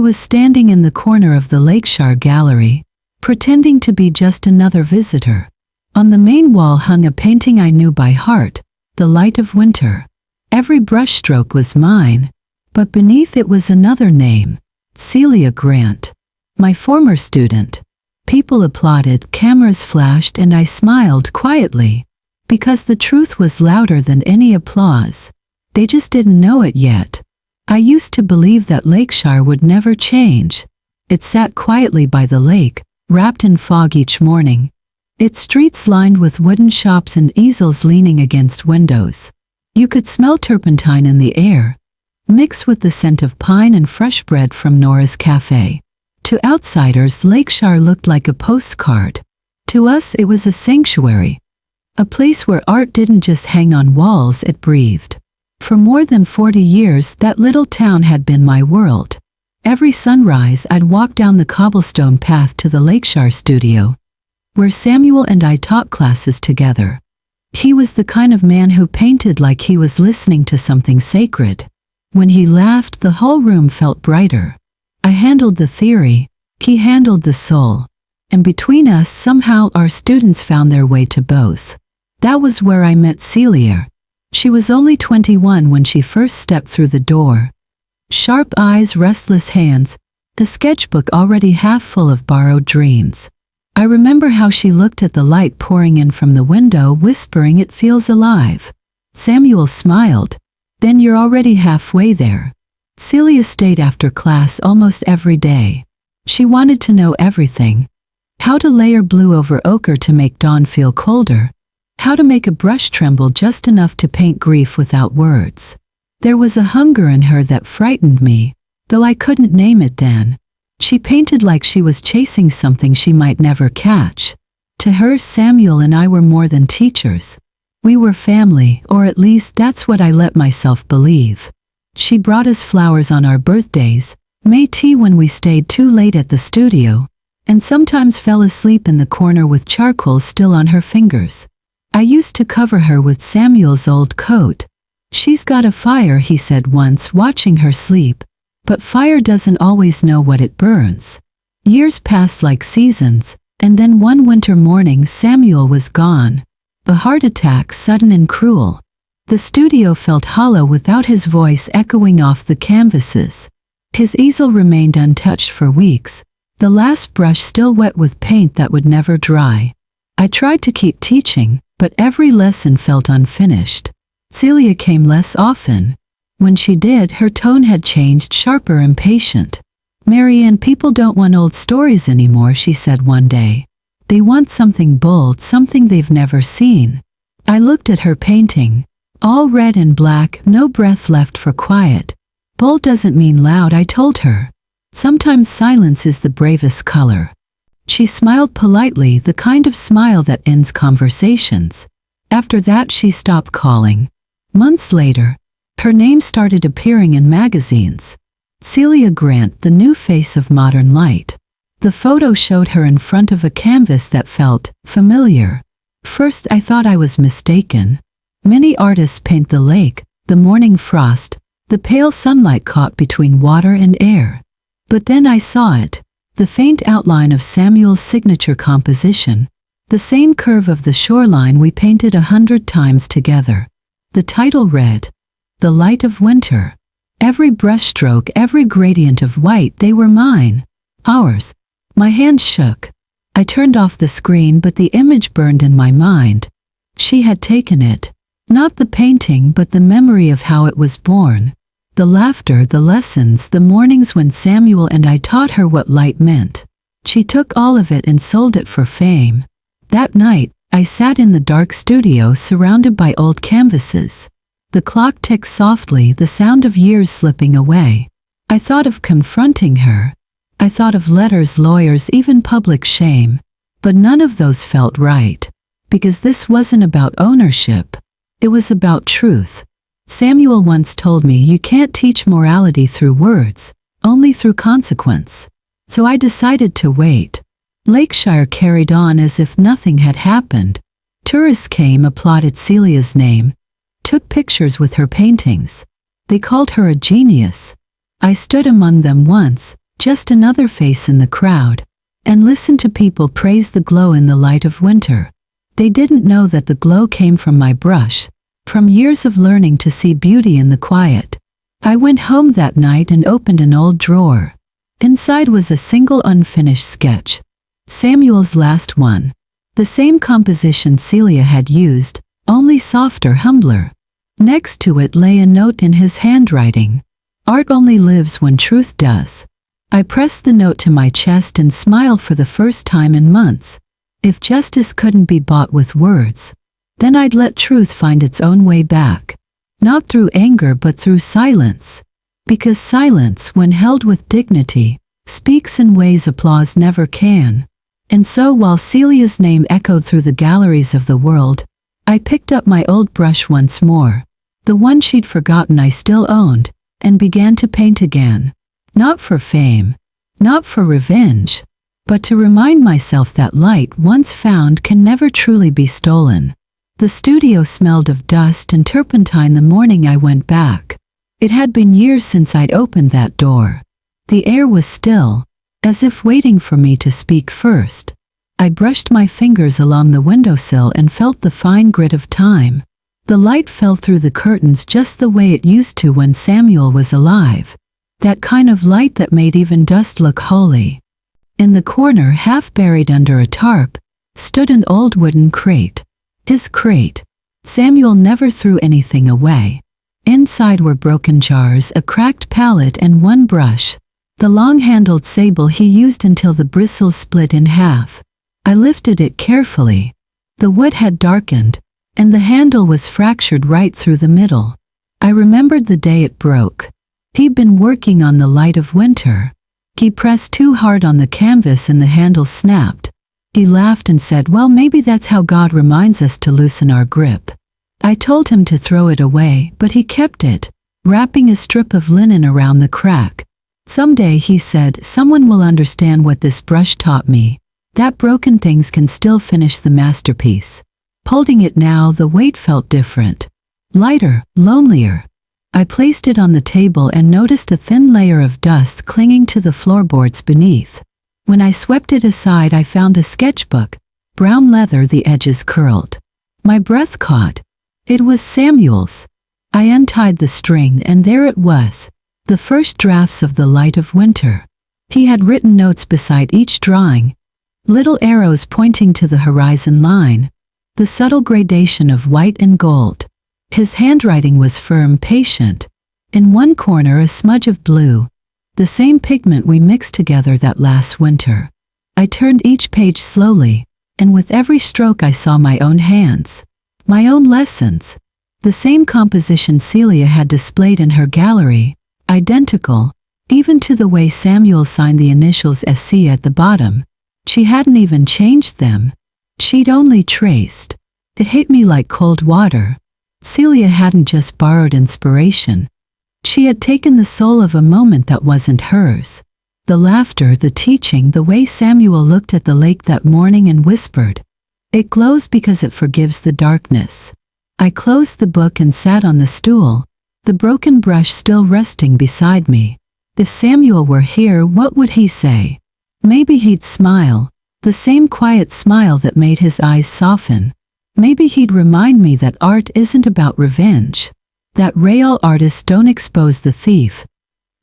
was standing in the corner of the Lakeshore Gallery, pretending to be just another visitor. On the main wall hung a painting I knew by heart, The Light of Winter. Every brushstroke was mine, but beneath it was another name, Celia Grant, my former student. People applauded, cameras flashed, and I smiled quietly, because the truth was louder than any applause. They just didn't know it yet. I used to believe that Lakeshore would never change. It sat quietly by the lake, wrapped in fog each morning, its streets lined with wooden shops and easels leaning against windows. You could smell turpentine in the air, mixed with the scent of pine and fresh bread from Nora's cafe. To outsiders, Lakeshore looked like a postcard. To us, it was a sanctuary, a place where art didn't just hang on walls, it breathed. For more than 40 years, that little town had been my world. Every sunrise, I'd walk down the cobblestone path to the Lakeshore studio, where Samuel and I taught classes together. He was the kind of man who painted like he was listening to something sacred. When he laughed, the whole room felt brighter. I handled the theory, he handled the soul. And between us, somehow our students found their way to both. That was where I met Celia. She was only 21 when she first stepped through the door. Sharp eyes, restless hands, the sketchbook already half full of borrowed dreams. I remember how she looked at the light pouring in from the window, whispering, "It feels alive." Samuel smiled. "Then you're already halfway there." Celia stayed after class almost every day. She wanted to know everything. How to layer blue over ochre to make dawn feel colder. How to make a brush tremble just enough to paint grief without words. There was a hunger in her that frightened me, though I couldn't name it then. She painted like she was chasing something she might never catch. To her, Samuel and I were more than teachers. We were family, or at least that's what I let myself believe. She brought us flowers on our birthdays, made tea when we stayed too late at the studio, and sometimes fell asleep in the corner with charcoal still on her fingers. I used to cover her with Samuel's old coat. "She's got a fire," he said once, watching her sleep. But fire doesn't always know what it burns. Years passed like seasons, and then one winter morning Samuel was gone. A heart attack, sudden and cruel. The studio felt hollow without his voice echoing off the canvases. His easel remained untouched for weeks, the last brush still wet with paint that would never dry. I tried to keep teaching, but every lesson felt unfinished. Celia came less often. When she did, her tone had changed, sharper, impatient. "Marianne, people don't want old stories anymore," she said one day. "They want something bold, something they've never seen." I looked at her painting. All red and black, no breath left for quiet. "Bold doesn't mean loud," I told her. "Sometimes silence is the bravest color." She smiled politely, the kind of smile that ends conversations. After that, she stopped calling. Months later, her name started appearing in magazines. Celia Grant, the new face of modern light. The photo showed her in front of a canvas that felt familiar. First, I thought I was mistaken. Many artists paint the lake, the morning frost, the pale sunlight caught between water and air. But then I saw it, the faint outline of Samuel's signature composition, the same curve of the shoreline we painted 100 times together. The title read, "The Light of Winter." Every brushstroke, every gradient of white, they were mine. Ours. My hand shook. I turned off the screen, but the image burned in my mind. She had taken it. Not the painting, but the memory of how it was born. The laughter, the lessons, the mornings when Samuel and I taught her what light meant. She took all of it and sold it for fame. That night, I sat in the dark studio surrounded by old canvases. The clock ticked softly, the sound of years slipping away. I thought of confronting her. I thought of letters, lawyers, even public shame. But none of those felt right. Because this wasn't about ownership. It was about truth. Samuel once told me, "You can't teach morality through words, only through consequence." So I decided to wait. Lakeshore carried on as if nothing had happened. Tourists came, applauded Celia's name, took pictures with her paintings. They called her a genius. I stood among them once, just another face in the crowd, and listened to people praise the glow in the light of winter. They didn't know that the glow came from my brush, from years of learning to see beauty in the quiet. I went home that night and opened an old drawer. Inside was a single unfinished sketch, Samuel's last one. The same composition Celia had used, only softer, humbler. Next to it lay a note in his handwriting. Art only lives when truth does. I pressed the note to my chest and smiled for the first time in months. If justice couldn't be bought with words, then I'd let truth find its own way back. Not through anger but through silence. Because silence, when held with dignity, speaks in ways applause never can. And so while Celia's name echoed through the galleries of the world, I picked up my old brush once more, the one she'd forgotten I still owned, and began to paint again. Not for fame, not for revenge, but to remind myself that light once found can never truly be stolen. The studio smelled of dust and turpentine the morning I went back. It had been years since I'd opened that door. The air was still, as if waiting for me to speak first. I brushed my fingers along the windowsill and felt the fine grit of time. The light fell through the curtains just the way it used to when Samuel was alive. That kind of light that made even dust look holy. In the corner, half buried under a tarp, stood an old wooden crate. His crate. Samuel never threw anything away. Inside were broken jars, a cracked palette, and one brush, the long-handled sable he used until the bristles split in half. I lifted it carefully. The wood had darkened, and the handle was fractured right through the middle. I remembered the day it broke. He'd been working on the light of winter. He pressed too hard on the canvas and the handle snapped. He laughed and said, "Well, maybe that's how God reminds us to loosen our grip." I told him to throw it away, but he kept it, wrapping a strip of linen around the crack. "Someday," he said, "someone will understand what this brush taught me, that broken things can still finish the masterpiece." Holding it now, the weight felt different. Lighter, lonelier. I placed it on the table and noticed a thin layer of dust clinging to the floorboards beneath. When I swept it aside, I found a sketchbook, brown leather, the edges curled. My breath caught. It was Samuel's. I untied the string, and there it was, the first drafts of The Light of Winter. He had written notes beside each drawing, little arrows pointing to the horizon line, the subtle gradation of white and gold. His handwriting was firm, patient. In one corner a smudge of blue, the same pigment we mixed together that last winter. I turned each page slowly, and with every stroke I saw my own hands, my own lessons. The same composition Celia had displayed in her gallery, identical, even to the way Samuel signed the initials SC at the bottom. She hadn't even changed them. She'd only traced. It hit me like cold water. Celia hadn't just borrowed inspiration. She had taken the soul of a moment that wasn't hers. The laughter, the teaching, the way Samuel looked at the lake that morning and whispered, "It glows because it forgives the darkness." I closed the book and sat on the stool, the broken brush still resting beside me. If Samuel were here, what would he say? Maybe he'd smile, the same quiet smile that made his eyes soften. Maybe he'd remind me that art isn't about revenge, that real artists don't expose the thief.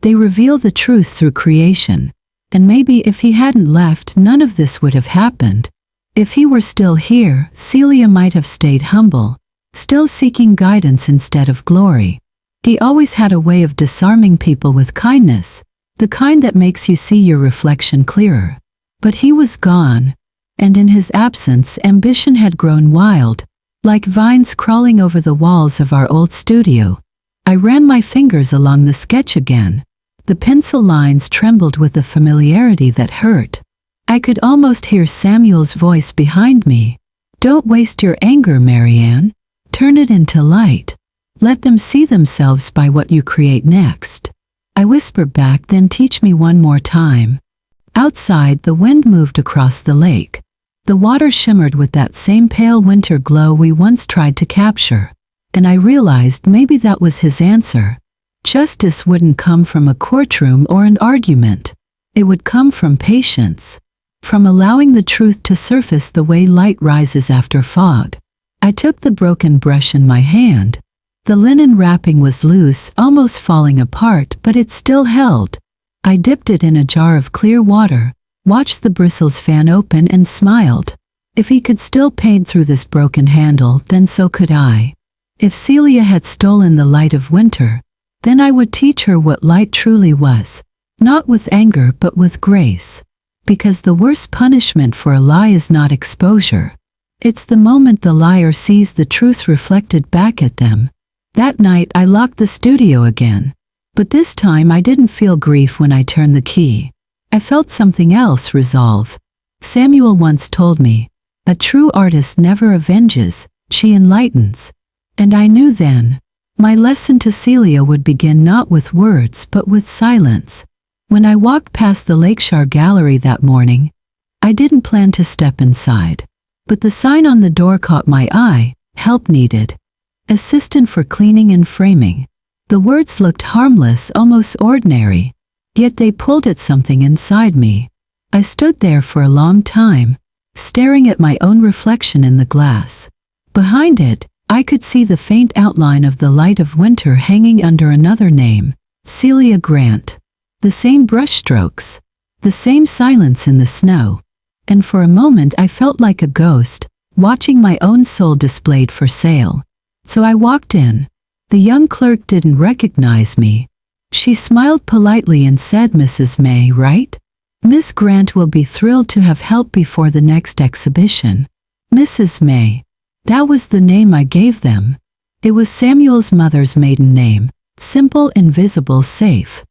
They reveal the truth through creation. And maybe if he hadn't left, none of this would have happened. If he were still here, Celia might have stayed humble, still seeking guidance instead of glory. He always had a way of disarming people with kindness, the kind that makes you see your reflection clearer. But he was gone, and in his absence ambition had grown wild, like vines crawling over the walls of our old studio. I ran my fingers along the sketch again. The pencil lines trembled with a familiarity that hurt. I could almost hear Samuel's voice behind me. "Don't waste your anger, Marianne. Turn it into light. Let them see themselves by what you create next." I whispered back, "Then teach me one more time." Outside, the wind moved across the lake. The water shimmered with that same pale winter glow we once tried to capture. And I realized maybe that was his answer. Justice wouldn't come from a courtroom or an argument. It would come from patience, from allowing the truth to surface the way light rises after fog. I took the broken brush in my hand. The linen wrapping was loose, almost falling apart, but it still held. I dipped it in a jar of clear water, watched the bristles fan open, and smiled. If he could still paint through this broken handle, then so could I. If Celia had stolen the light of winter, then I would teach her what light truly was, not with anger but with grace. Because the worst punishment for a lie is not exposure. It's the moment the liar sees the truth reflected back at them. That night I locked the studio again. But this time I didn't feel grief when I turned the key. I felt something else: resolve. Samuel once told me, a true artist never avenges, she enlightens. And I knew then, my lesson to Celia would begin not with words but with silence. When I walked past the Lakeshore Gallery that morning, I didn't plan to step inside. But the sign on the door caught my eye: help needed. Assistant for cleaning and framing. The words looked harmless, almost ordinary, yet they pulled at something inside me. I stood there for a long time, staring at my own reflection in the glass. Behind it, I could see the faint outline of the light of winter hanging under another name, Celia Grant. The same brushstrokes, the same silence in the snow. And for a moment I felt like a ghost, watching my own soul displayed for sale. So I walked in. The young clerk didn't recognize me. She smiled politely and said, "Mrs. May, right? Miss Grant will be thrilled to have help before the next exhibition." Mrs. May. That was the name I gave them. It was Samuel's mother's maiden name. Simple, invisible, safe.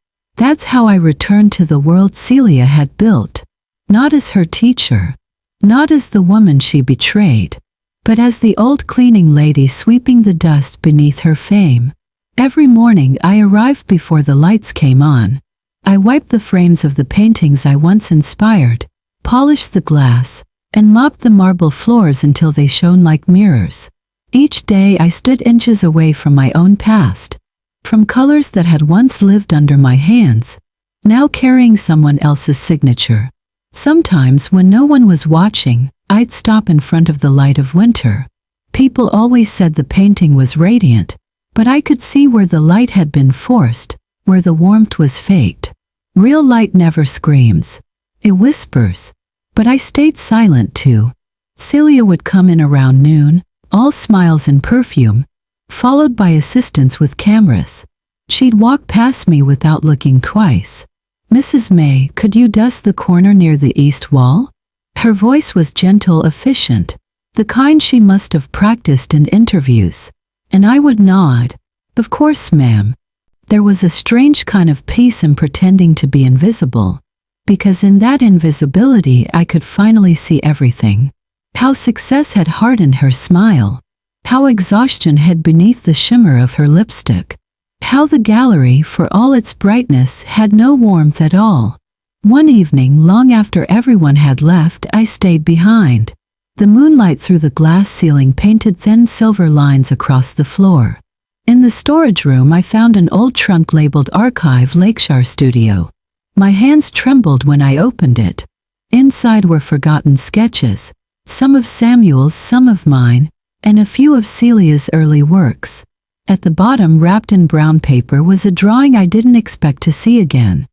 That's how I returned to the world Celia had built. Not as her teacher. Not as the woman she betrayed. But as the old cleaning lady sweeping the dust beneath her fame. Every morning I arrived before the lights came on. I wiped the frames of the paintings I once inspired, polished the glass, and mopped the marble floors until they shone like mirrors. Each day I stood inches away from my own past, from colors that had once lived under my hands, now carrying someone else's signature. Sometimes when no one was watching, I'd stop in front of the light of winter. People always said the painting was radiant, but I could see where the light had been forced, where the warmth was faked. Real light never screams. It whispers. But I stayed silent too. Celia would come in around noon, all smiles and perfume, followed by assistants with cameras. She'd walk past me without looking twice. "Mrs. May, could you dust the corner near the east wall?" Her voice was gentle, efficient, the kind she must have practiced in interviews. And I would nod. "Of course, ma'am." There was a strange kind of peace in pretending to be invisible, because in that invisibility I could finally see everything. How success had hardened her smile. How exhaustion hid beneath the shimmer of her lipstick. How the gallery, for all its brightness, had no warmth at all. One evening, long after everyone had left, I stayed behind. The moonlight through the glass ceiling painted thin silver lines across the floor. In the storage room I found an old trunk labeled Archive Lakeshore Studio. My hands trembled when I opened it. Inside were forgotten sketches, some of Samuel's, some of mine, and a few of Celia's early works. At the bottom, wrapped in brown paper, was a drawing I didn't expect to see again.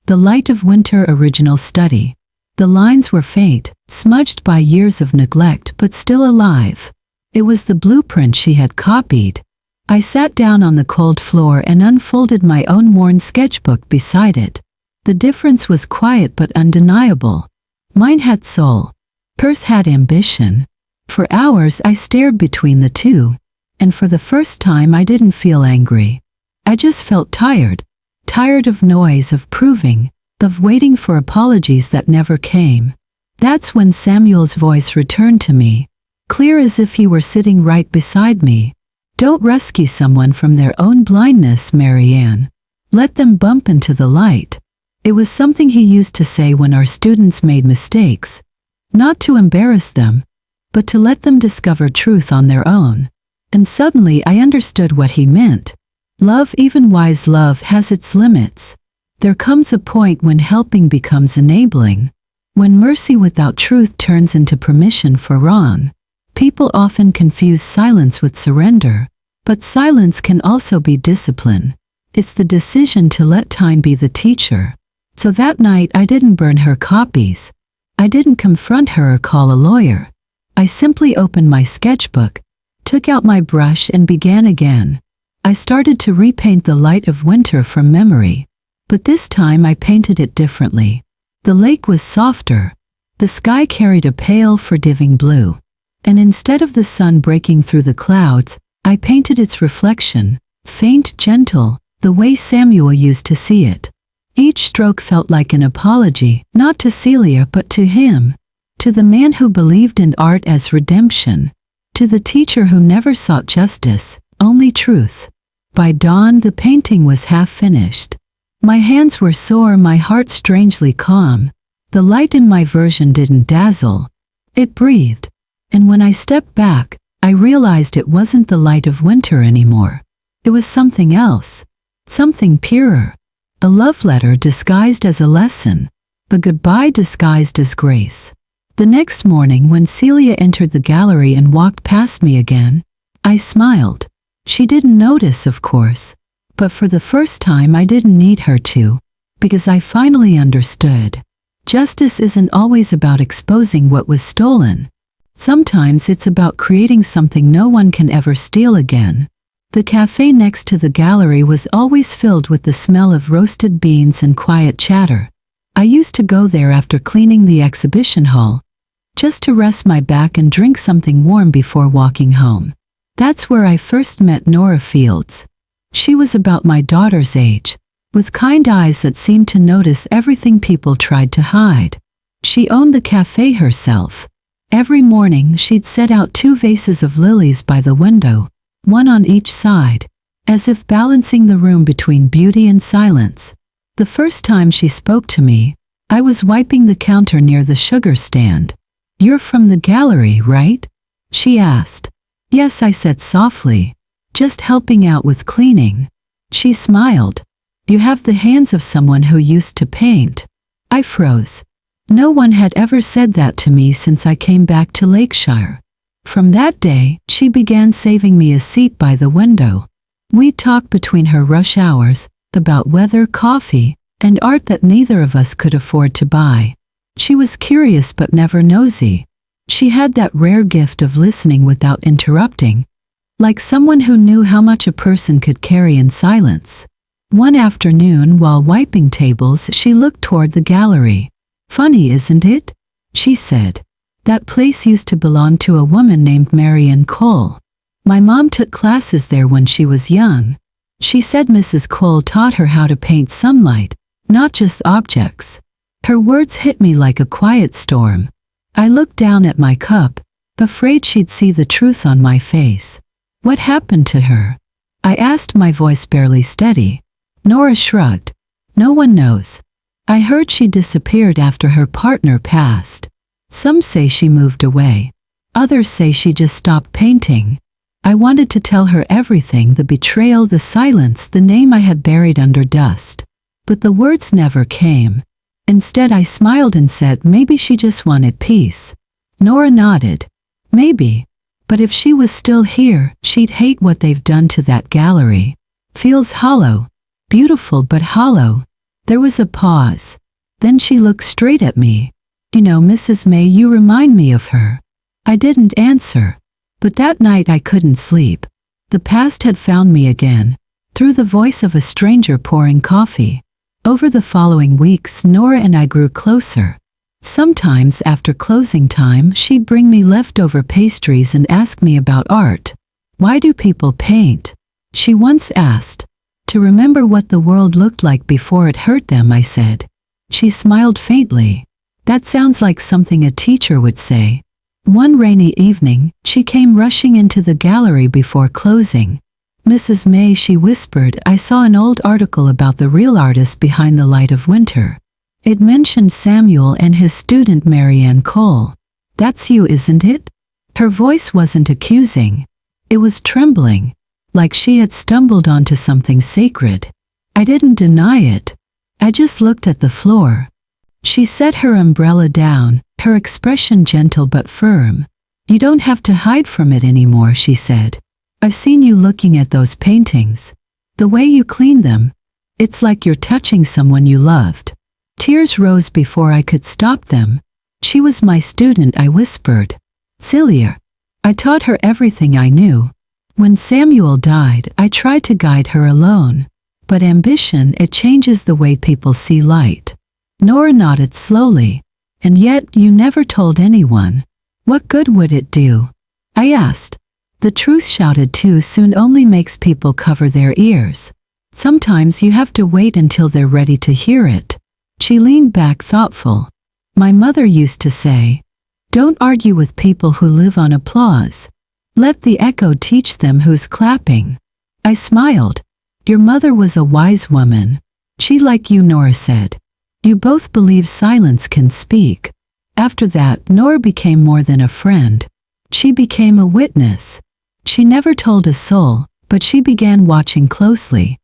The Light of Winter original study. The lines were faint, smudged by years of neglect, but still alive. It was the blueprint she had copied. I sat down on the cold floor and unfolded my own worn sketchbook beside it. The difference was quiet but undeniable. Mine had soul. Hers had ambition. For hours I stared between the two, and for the first time I didn't feel angry. I just felt tired. Tired of noise, of proving, of waiting for apologies that never came. That's when Samuel's voice returned to me, clear as if he were sitting right beside me. "Don't rescue someone from their own blindness, Marianne. Let them bump into the light." It was something he used to say when our students made mistakes, not to embarrass them, but to let them discover truth on their own. And suddenly I understood what he meant. Love, even wise love, has its limits. There comes a point when helping becomes enabling. When mercy without truth turns into permission for wrong. People often confuse silence with surrender, but silence can also be discipline. It's the decision to let time be the teacher. So that night I didn't burn her copies. I didn't confront her or call a lawyer. I simply opened my sketchbook, took out my brush and began again. I started to repaint the light of winter from memory. But this time I painted it differently. The lake was softer. The sky carried a pale, forgiving blue. And instead of the sun breaking through the clouds, I painted its reflection, faint, gentle, the way Samuel used to see it. Each stroke felt like an apology, not to Celia but to him. To the man who believed in art as redemption. To the teacher who never sought justice, only truth. By dawn the painting was half finished. My hands were sore, my heart strangely calm. The light in my version didn't dazzle. It breathed. And when I stepped back, I realized it wasn't the light of winter anymore. It was something else. Something purer. A love letter disguised as a lesson. A goodbye disguised as grace. The next morning when Celia entered the gallery and walked past me again, I smiled. She didn't notice, of course. But for the first time I didn't need her to, because I finally understood. Justice isn't always about exposing what was stolen. Sometimes it's about creating something no one can ever steal again. The cafe next to the gallery was always filled with the smell of roasted beans and quiet chatter. I used to go there after cleaning the exhibition hall, just to rest my back and drink something warm before walking home. That's where I first met Nora Fields. She was about my daughter's age, with kind eyes that seemed to notice everything people tried to hide. She owned the cafe herself. Every morning she'd set out 2 vases of lilies by the window, one on each side, as if balancing the room between beauty and silence. The first time she spoke to me, I was wiping the counter near the sugar stand. "You're from the gallery, right?" she asked. "Yes," I said softly. "Just helping out with cleaning." She smiled. "You have the hands of someone who used to paint." I froze. No one had ever said that to me since I came back to Lakeshire. From that day, she began saving me a seat by the window. We'd talk between her rush hours, about weather, coffee, and art that neither of us could afford to buy. She was curious but never nosy. She had that rare gift of listening without interrupting, like someone who knew how much a person could carry in silence. One afternoon, while wiping tables, she looked toward the gallery. "Funny, isn't it?" she said. "That place used to belong to a woman named Marianne Cole. My mom took classes there when she was young. She said Mrs. Cole taught her how to paint sunlight, not just objects." Her words hit me like a quiet storm. I looked down at my cup, afraid she'd see the truth on my face. "What happened to her?" I asked, my voice barely steady. Nora shrugged. "No one knows. I heard she disappeared after her partner passed. Some say she moved away. Others say she just stopped painting." I wanted to tell her everything, the betrayal, the silence, the name I had buried under dust. But the words never came. Instead I smiled and said maybe she just wanted peace. Nora nodded. "Maybe. But if she was still here, she'd hate what they've done to that gallery. Feels hollow. Beautiful but hollow." There was a pause. Then she looked straight at me. "You know, Mrs. May, you remind me of her." I didn't answer. But that night I couldn't sleep. The past had found me again, through the voice of a stranger pouring coffee. Over the following weeks, Nora and I grew closer. Sometimes after closing time, she'd bring me leftover pastries and ask me about art. "Why do people paint?" she once asked. "To remember what the world looked like before it hurt them," I said. She smiled faintly. "That sounds like something a teacher would say." One rainy evening, she came rushing into the gallery before closing. "Mrs. May," she whispered, "I saw an old article about the real artist behind the light of winter. It mentioned Samuel and his student Marianne Cole. That's you, isn't it?" Her voice wasn't accusing. It was trembling, like she had stumbled onto something sacred. I didn't deny it. I just looked at the floor. She set her umbrella down, her expression gentle but firm. You don't have to hide from it anymore, she said. I've seen you looking at those paintings. The way you clean them. It's like you're touching someone you loved. Tears rose before I could stop them. She was my student, I whispered. Celia. I taught her everything I knew. When Samuel died, I tried to guide her alone. But ambition, it changes the way people see light. Nora nodded slowly. And yet, you never told anyone. What good would it do? I asked. The truth shouted too soon only makes people cover their ears. Sometimes you have to wait until they're ready to hear it. She leaned back thoughtful. My mother used to say, don't argue with people who live on applause. Let the echo teach them who's clapping. I smiled. Your mother was a wise woman. She like you, Nora said. You both believe silence can speak. After that, Nora became more than a friend. She became a witness. She never told a soul, but she began watching closely.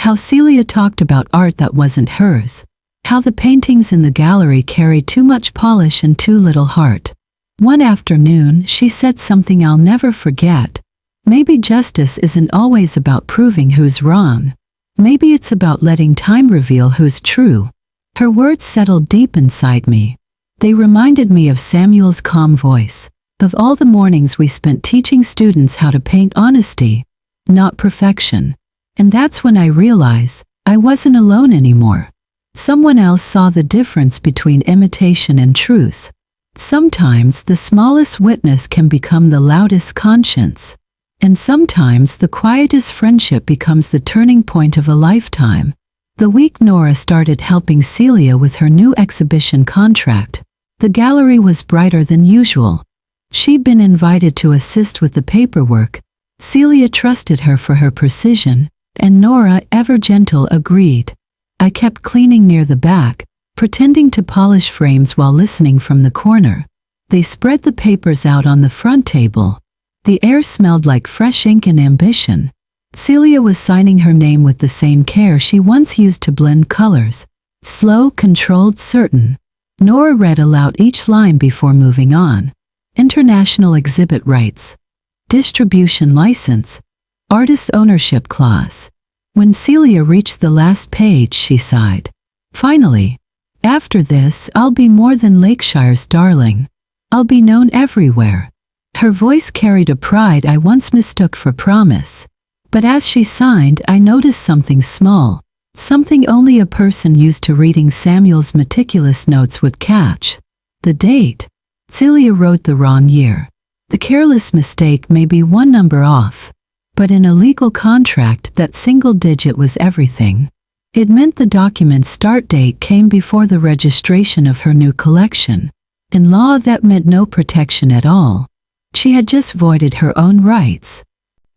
How Celia talked about art that wasn't hers. How the paintings in the gallery carried too much polish and too little heart. One afternoon, she said something I'll never forget. Maybe justice isn't always about proving who's wrong. Maybe it's about letting time reveal who's true. Her words settled deep inside me. They reminded me of Samuel's calm voice, of all the mornings we spent teaching students how to paint honesty, not perfection. And that's when I realized I wasn't alone anymore. Someone else saw the difference between imitation and truth. Sometimes the smallest witness can become the loudest conscience. And sometimes the quietest friendship becomes the turning point of a lifetime. The week Nora started helping Celia with her new exhibition contract, the gallery was brighter than usual. She'd been invited to assist with the paperwork. Celia trusted her for her precision, and Nora, ever gentle, agreed. I kept cleaning near the back, pretending to polish frames while listening from the corner. They spread the papers out on the front table. The air smelled like fresh ink and ambition. Celia was signing her name with the same care she once used to blend colors. Slow, controlled, certain. Nora read aloud each line before moving on. International exhibit rights. Distribution license. Artist ownership clause. When Celia reached the last page, she sighed. Finally. After this, I'll be more than Lakeshire's darling. I'll be known everywhere. Her voice carried a pride I once mistook for promise. But as she signed, I noticed something small, something only a person used to reading Samuel's meticulous notes would catch. The date. Celia wrote the wrong year. The careless mistake may be one number off, but in a legal contract, that single digit was everything. It meant the document's start date came before the registration of her new collection. In law, that meant no protection at all. She had just voided her own rights.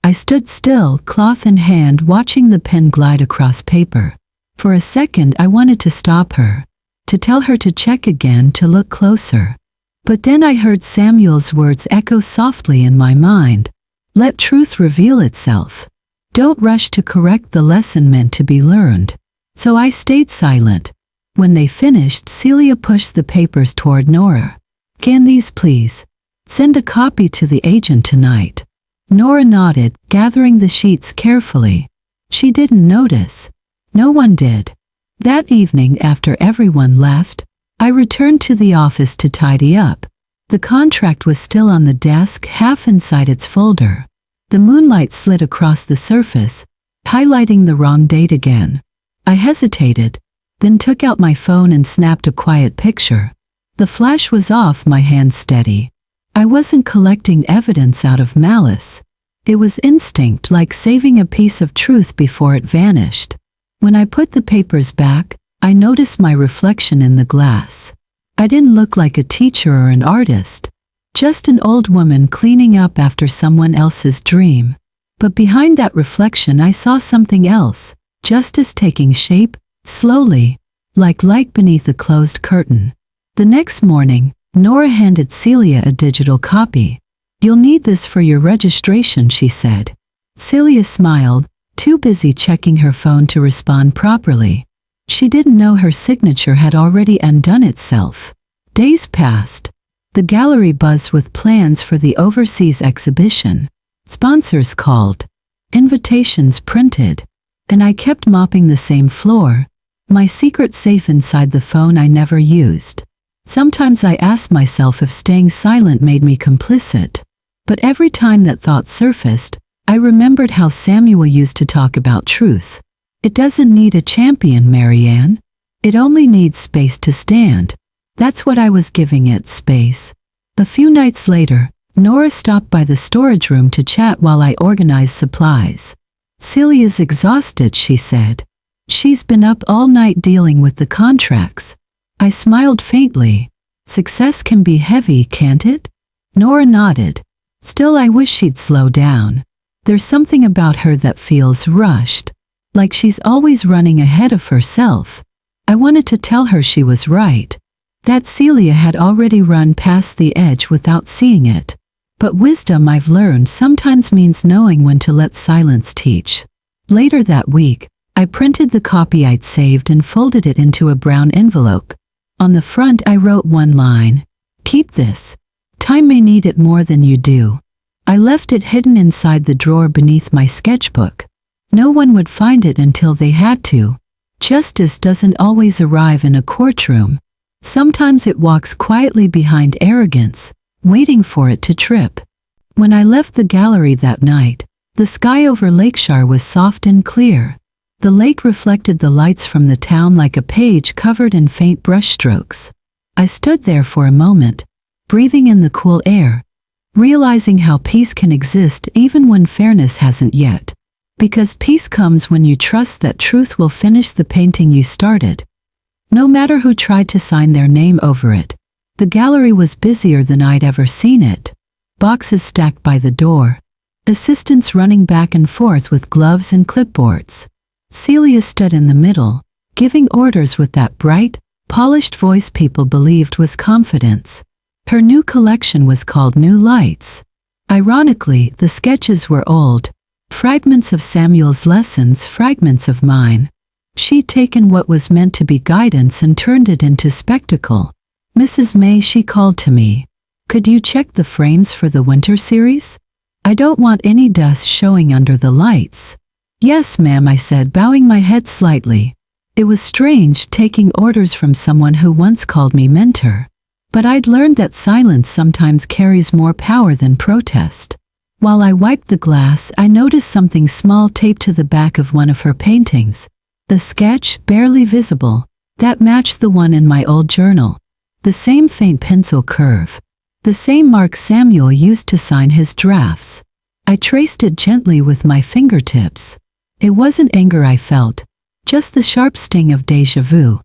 I stood still, cloth in hand, watching the pen glide across paper. For a second I wanted to stop her, to tell her to check again, to look closer. But then I heard Samuel's words echo softly in my mind. Let truth reveal itself. Don't rush to correct the lesson meant to be learned. So I stayed silent. When they finished, Celia pushed the papers toward Nora. Can these please? Send a copy to the agent tonight. Nora nodded, gathering the sheets carefully. She didn't notice. No one did. That evening, after everyone left, I returned to the office to tidy up. The contract was still on the desk, half inside its folder. The moonlight slid across the surface, highlighting the wrong date again. I hesitated, then took out my phone and snapped a quiet picture. The flash was off, my hand steady. I wasn't collecting evidence out of malice. It was instinct, like saving a piece of truth before it vanished. When I put the papers back, I noticed my reflection in the glass. I didn't look like a teacher or an artist, just an old woman cleaning up after someone else's dream. But behind that reflection I saw something else, justice taking shape, slowly, like light beneath a closed curtain. The next morning, Nora handed Celia a digital copy. You'll need this for your registration, she said. Celia smiled, too busy checking her phone to respond properly. She didn't know her signature had already undone itself. Days passed. The gallery buzzed with plans for the overseas exhibition. Sponsors called. Invitations printed. And I kept mopping the same floor, my secret safe inside the phone I never used. Sometimes I asked myself if staying silent made me complicit. But every time that thought surfaced, I remembered how Samuel used to talk about truth. It doesn't need a champion, Marianne. It only needs space to stand. That's what I was giving it, space. A few nights later, Nora stopped by the storage room to chat while I organized supplies. Celia's exhausted, she said. She's been up all night dealing with the contracts. I smiled faintly. Success can be heavy, can't it? Nora nodded. Still, I wish she'd slow down. There's something about her that feels rushed. Like she's always running ahead of herself. I wanted to tell her she was right. That Celia had already run past the edge without seeing it. But wisdom, I've learned, sometimes means knowing when to let silence teach. Later that week, I printed the copy I'd saved and folded it into a brown envelope. On the front I wrote one line. Keep this. Time may need it more than you do. I left it hidden inside the drawer beneath my sketchbook. No one would find it until they had to. Justice doesn't always arrive in a courtroom. Sometimes it walks quietly behind arrogance, waiting for it to trip. When I left the gallery that night, the sky over Lakeshore was soft and clear. The lake reflected the lights from the town like a page covered in faint brushstrokes. I stood there for a moment, breathing in the cool air, realizing how peace can exist even when fairness hasn't yet. Because peace comes when you trust that truth will finish the painting you started. No matter who tried to sign their name over it, the gallery was busier than I'd ever seen it. Boxes stacked by the door. Assistants running back and forth with gloves and clipboards. Celia stood in the middle, giving orders with that bright, polished voice people believed was confidence. Her new collection was called New Lights. Ironically, the sketches were old. Fragments of Samuel's lessons, fragments of mine. She'd taken what was meant to be guidance and turned it into spectacle. Mrs. May, she called to me. Could you check the frames for the winter series? I don't want any dust showing under the lights. Yes, ma'am, I said, bowing my head slightly. It was strange taking orders from someone who once called me mentor. But I'd learned that silence sometimes carries more power than protest. While I wiped the glass, I noticed something small taped to the back of one of her paintings. The sketch, barely visible, that matched the one in my old journal. The same faint pencil curve. The same mark Samuel used to sign his drafts. I traced it gently with my fingertips. It wasn't anger I felt, just the sharp sting of déjà vu.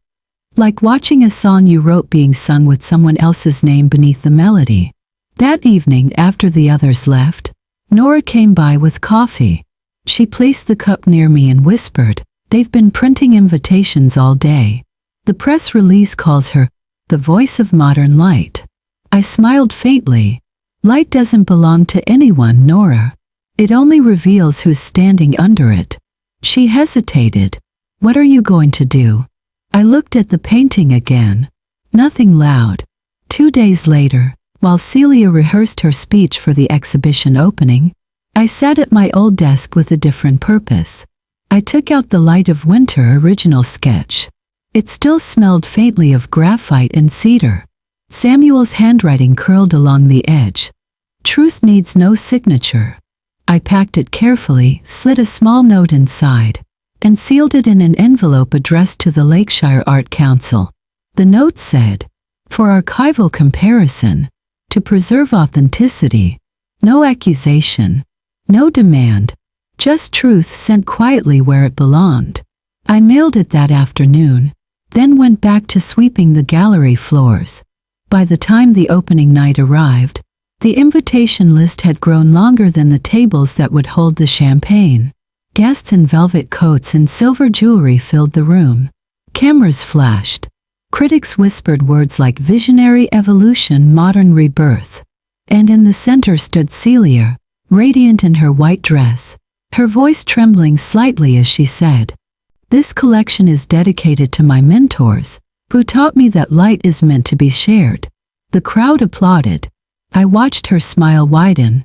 Like watching a song you wrote being sung with someone else's name beneath the melody. That evening, after the others left, Nora came by with coffee. She placed the cup near me and whispered, "They've been printing invitations all day. The press release calls her the voice of modern light." I smiled faintly. Light doesn't belong to anyone, Nora. It only reveals who's standing under it. She hesitated. What are you going to do? I looked at the painting again. Nothing loud. 2 days later, while Celia rehearsed her speech for the exhibition opening, I sat at my old desk with a different purpose. I took out the Light of Winter original sketch. It still smelled faintly of graphite and cedar. Samuel's handwriting curled along the edge. Truth needs no signature. I packed it carefully, slid a small note inside, and sealed it in an envelope addressed to the Lakeshire Art Council. The note said, "For archival comparison, to preserve authenticity, no accusation, no demand, just truth sent quietly where it belonged." I mailed it that afternoon, then went back to sweeping the gallery floors. By the time the opening night arrived, the invitation list had grown longer than the tables that would hold the champagne. Guests in velvet coats and silver jewelry filled the room. Cameras flashed. Critics whispered words like visionary evolution, modern rebirth. And in the center stood Celia, radiant in her white dress, her voice trembling slightly as she said, This collection is dedicated to my mentors, who taught me that light is meant to be shared. The crowd applauded. I watched her smile widen,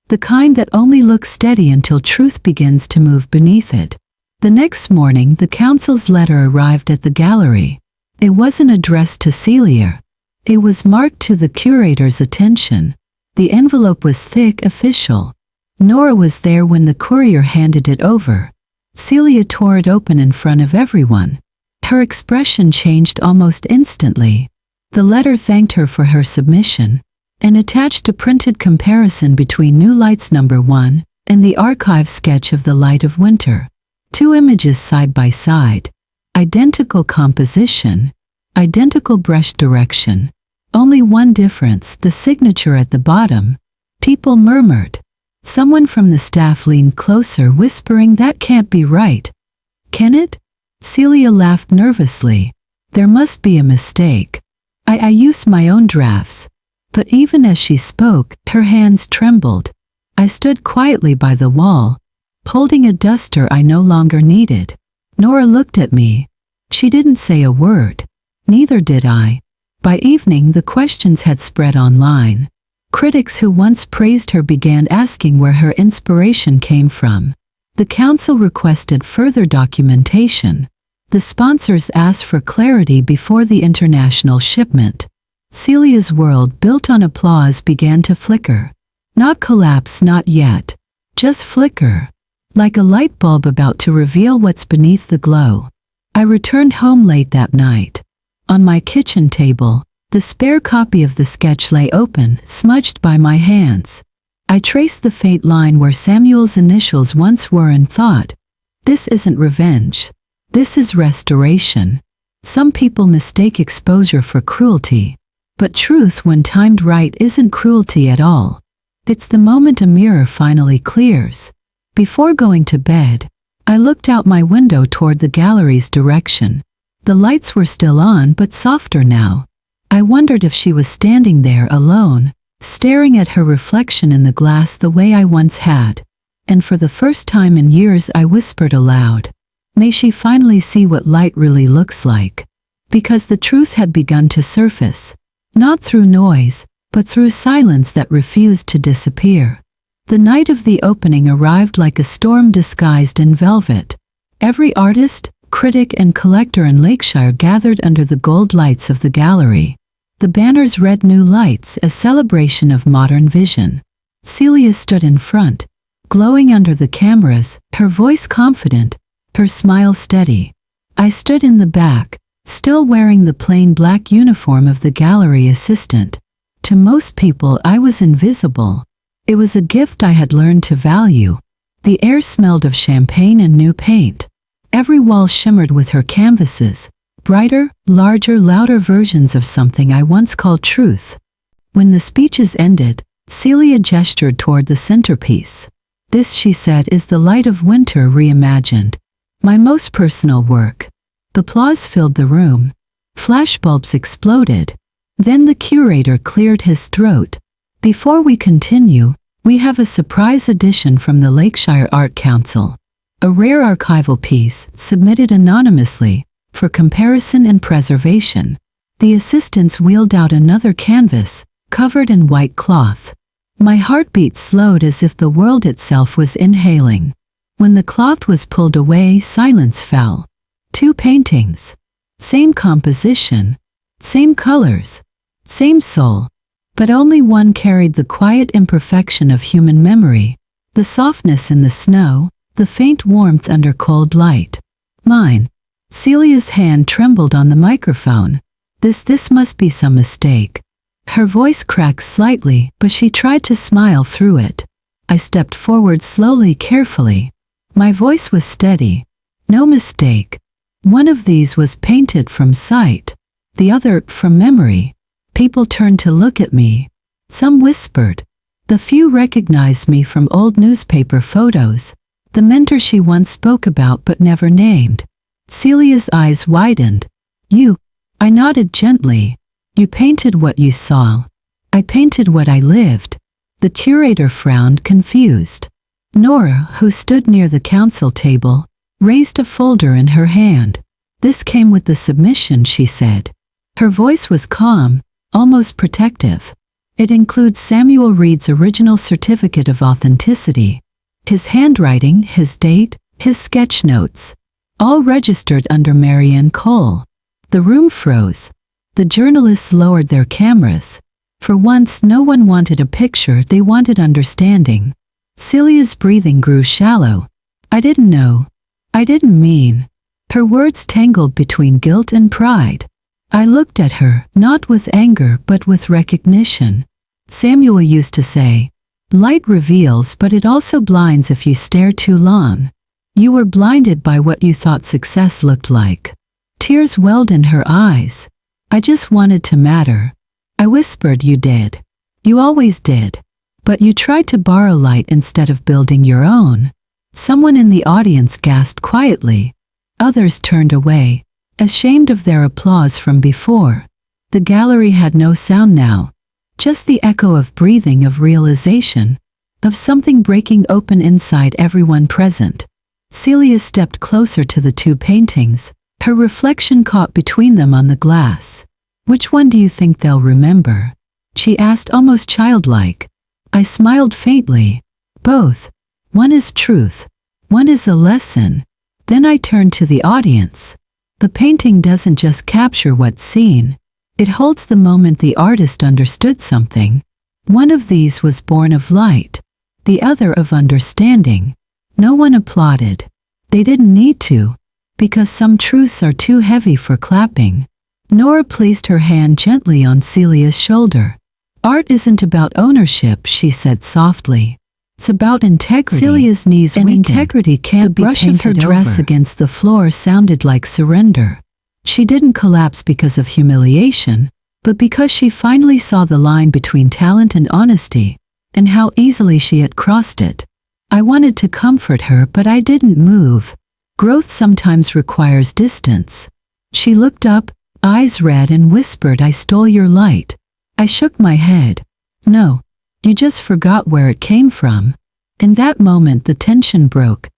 the kind that only looks steady until truth begins to move beneath it. The next morning, the council's letter arrived at the gallery. It wasn't addressed to Celia. It was marked to the curator's attention. The envelope was thick, official. Nora was there when the courier handed it over. Celia tore it open in front of everyone. Her expression changed almost instantly. The letter thanked her for her submission and attached a printed comparison between New Lights No. 1 and the archive sketch of The Light of Winter. 2 images side by side. Identical composition, identical brush direction. Only one difference, the signature at the bottom. People murmured. Someone from the staff leaned closer, whispering, "That can't be right." "Can it?" Celia laughed nervously. "There must be a mistake. I use my own drafts." But even as she spoke, her hands trembled. I stood quietly by the wall, holding a duster I no longer needed. Nora looked at me. She didn't say a word. Neither did I. By evening, the questions had spread online. Critics who once praised her began asking where her inspiration came from. The council requested further documentation. The sponsors asked for clarity before the international shipment. Celia's world, built on applause, began to flicker. Not collapse, not yet. Just flicker. Like a light bulb about to reveal what's beneath the glow. I returned home late that night. On my kitchen table, the spare copy of the sketch lay open, smudged by my hands. I traced the faint line where Samuel's initials once were and thought, this isn't revenge. This is restoration. Some people mistake exposure for cruelty. But truth, when timed right, isn't cruelty at all. It's the moment a mirror finally clears. Before going to bed, I looked out my window toward the gallery's direction. The lights were still on, but softer now. I wondered if she was standing there alone, staring at her reflection in the glass the way I once had. And for the first time in years, I whispered aloud, "May she finally see what light really looks like." Because the truth had begun to surface. Not through noise, but through silence that refused to disappear. The night of the opening arrived like a storm disguised in velvet. Every artist, critic, and collector in Lakeshire gathered under the gold lights of the gallery. The banners read "New Lights, a celebration of modern vision." Celia stood in front, glowing under the cameras, her voice confident, her smile steady. I stood in the back, still wearing the plain black uniform of the gallery assistant. To most people, I was invisible. It was a gift I had learned to value. The air smelled of champagne and new paint. Every wall shimmered with her canvases, brighter, larger, louder versions of something I once called truth. When the speeches ended, Celia gestured toward the centerpiece. "This," she said, "is The Light of Winter reimagined. My most personal work." Applause filled the room. Flashbulbs exploded. Then the curator cleared his throat. "Before we continue, we have a surprise addition from the Lakeshire Art Council. A rare archival piece, submitted anonymously, for comparison and preservation." The assistants wheeled out another canvas, covered in white cloth. My heartbeat slowed as if the world itself was inhaling. When the cloth was pulled away, silence fell. 2 paintings. Same composition. Same colors. Same soul. But only one carried the quiet imperfection of human memory. The softness in the snow, the faint warmth under cold light. Mine. Celia's hand trembled on the microphone. This must be some mistake." Her voice cracked slightly, but she tried to smile through it. I stepped forward slowly, carefully. My voice was steady. "No mistake. One of these was painted from sight, the other from memory." People turned to look at me. Some whispered. The few recognized me from old newspaper photos, the mentor she once spoke about but never named. Celia's eyes widened. "You?" I nodded gently. "You painted what you saw. I painted what I lived." The curator frowned, confused. Nora, who stood near the council table, raised a folder in her hand. "This came with the submission," she said. Her voice was calm, almost protective. "It includes Samuel Reed's original certificate of authenticity. His handwriting, his date, his sketch notes. All registered under Marianne Cole." The room froze. The journalists lowered their cameras. For once, no one wanted a picture, they wanted understanding. Celia's breathing grew shallow. "I didn't know. I didn't mean." Her words tangled between guilt and pride. I looked at her, not with anger but with recognition. Samuel used to say, "Light reveals, but it also blinds if you stare too long." You were blinded by what you thought success looked like. Tears welled in her eyes. "I just wanted to matter." I whispered, "You did. You always did. But you tried to borrow light instead of building your own." Someone in the audience gasped quietly. Others turned away, ashamed of their applause from before. The gallery had no sound now, just the echo of breathing, of realization, of something breaking open inside everyone present. Celia stepped closer to the two paintings, her reflection caught between them on the glass. "Which one do you think they'll remember?" she asked, almost childlike. I smiled faintly. "Both. One is truth. One is a lesson." Then I turned to the audience. The painting doesn't just capture what's seen. It holds the moment the artist understood something. One of these was born of light, the other of understanding. No one applauded. They didn't need to, because some truths are too heavy for clapping. Nora placed her hand gently on Celia's shoulder. "Art isn't about ownership," she said softly. "It's about integrity." Celia's knees weakened. Integrity can't be painted over. The brush of her dress against the floor sounded like surrender. She didn't collapse because of humiliation, but because she finally saw the line between talent and honesty, and how easily she had crossed it. I wanted to comfort her, but I didn't move. Growth sometimes requires distance. She looked up, eyes red, and whispered, "I stole your light." I shook my head. "No. You just forgot where it came from." In that moment the tension broke.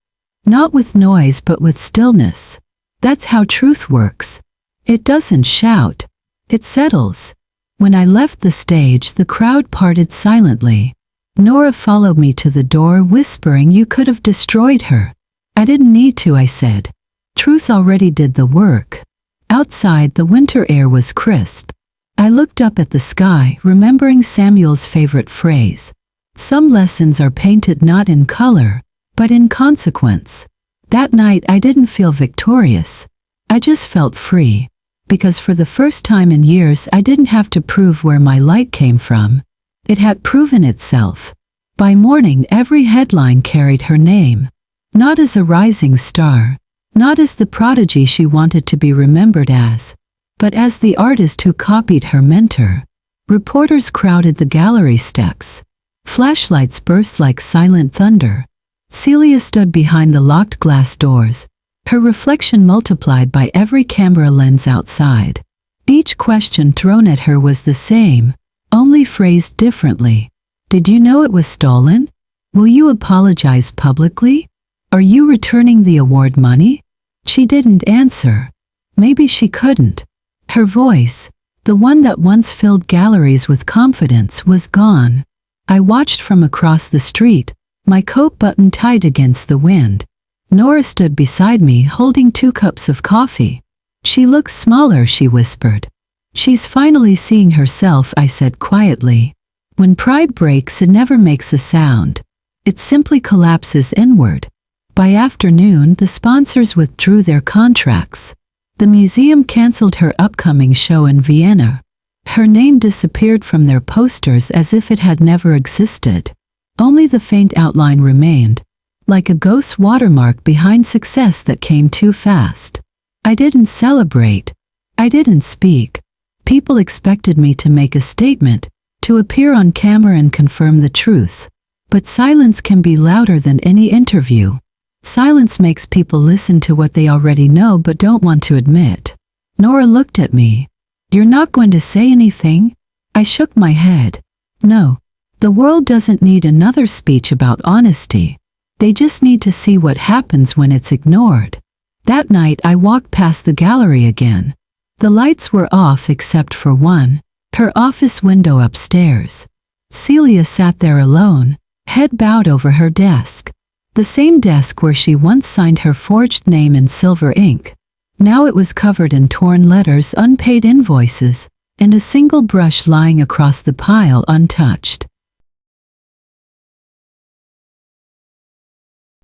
Not with noise but with stillness. That's how truth works. It doesn't shout. It settles. When I left the stage, the crowd parted silently. Nora followed me to the door, whispering, "You could have destroyed her." "I didn't need to," I said. "Truth already did the work." Outside, the winter air was crisp. I looked up at the sky, remembering Samuel's favorite phrase. Some lessons are painted not in color, but in consequence. That night I didn't feel victorious. I just felt free. Because for the first time in years I didn't have to prove where my light came from. It had proven itself. By morning every headline carried her name. Not as a rising star, not as the prodigy she wanted to be remembered as, but as the artist who copied her mentor. Reporters crowded the gallery steps. Flashlights burst like silent thunder. Celia stood behind the locked glass doors, her reflection multiplied by every camera lens outside. Each question thrown at her was the same, only phrased differently. "Did you know it was stolen? Will you apologize publicly? Are you returning the award money?" She didn't answer. Maybe she couldn't. Her voice, the one that once filled galleries with confidence, was gone. I watched from across the street, my coat buttoned tight against the wind. Nora stood beside me, holding 2 cups of coffee. "She looks smaller," she whispered. "She's finally seeing herself," I said quietly. When pride breaks, it never makes a sound. It simply collapses inward. By afternoon, the sponsors withdrew their contracts. The museum canceled her upcoming show in Vienna. Her name disappeared from their posters as if it had never existed. Only the faint outline remained, like a ghost watermark behind success that came too fast. I didn't celebrate. I didn't speak. People expected me to make a statement, to appear on camera and confirm the truth. But silence can be louder than any interview. Silence makes people listen to what they already know but don't want to admit. Nora looked at me. "You're not going to say anything?" I shook my head. "No. The world doesn't need another speech about honesty. They just need to see what happens when it's ignored. That night I walked past the gallery again. The lights were off except for one, her office window upstairs. Celia sat there alone, head bowed over her desk. The same desk where she once signed her forged name in silver ink. Now it was covered in torn letters, unpaid invoices, and a single brush lying across the pile untouched.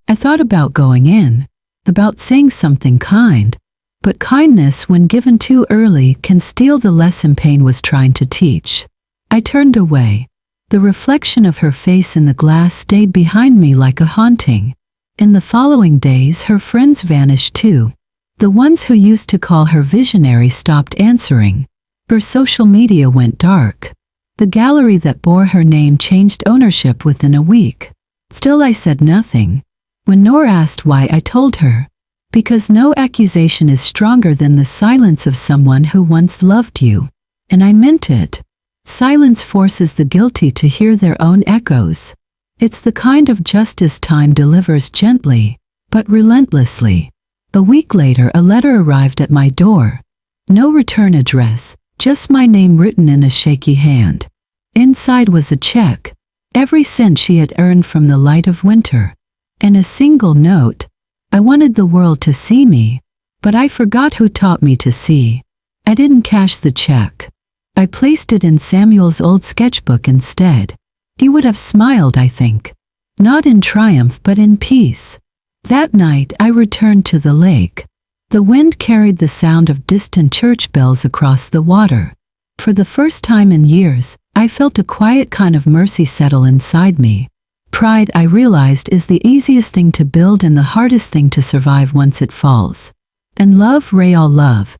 I thought about going in, about saying something kind, but kindness, when given too early, can steal the lesson pain was trying to teach. I turned away. The reflection of her face in the glass stayed behind me like a haunting. In the following days her friends vanished too. The ones who used to call her visionary stopped answering. Her social media went dark. The gallery that bore her name changed ownership within a week. Still I said nothing. When Nora asked why, I told her, because no accusation is stronger than the silence of someone who once loved you. And I meant it. Silence forces the guilty to hear their own echoes. It's the kind of justice time delivers gently, but relentlessly. A week later a letter arrived at my door. No return address, just my name written in a shaky hand. Inside was a check, every cent she had earned from the light of winter. And a single note. I wanted the world to see me, but I forgot who taught me to see. I didn't cash the check. I placed it in Samuel's old sketchbook instead. He would have smiled, I think. Not in triumph but in peace. That night I returned to the lake. The wind carried the sound of distant church bells across the water. For the first time in years, I felt a quiet kind of mercy settle inside me. Pride, I realized, is the easiest thing to build and the hardest thing to survive once it falls. And love, real love,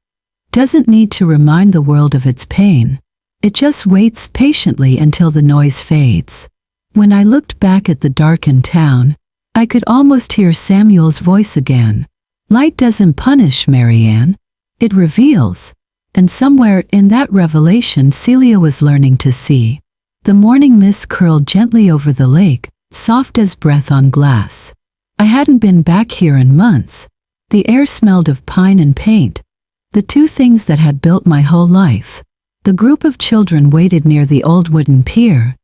doesn't need to remind the world of its pain. It just waits patiently until the noise fades. When I looked back at the darkened town, I could almost hear Samuel's voice again. Light doesn't punish, Marianne. It reveals. And somewhere in that revelation Celia was learning to see. The morning mist curled gently over the lake, soft as breath on glass. I hadn't been back here in months. The air smelled of pine and paint, the two things that had built my whole life. The group of children waited near the old wooden pier,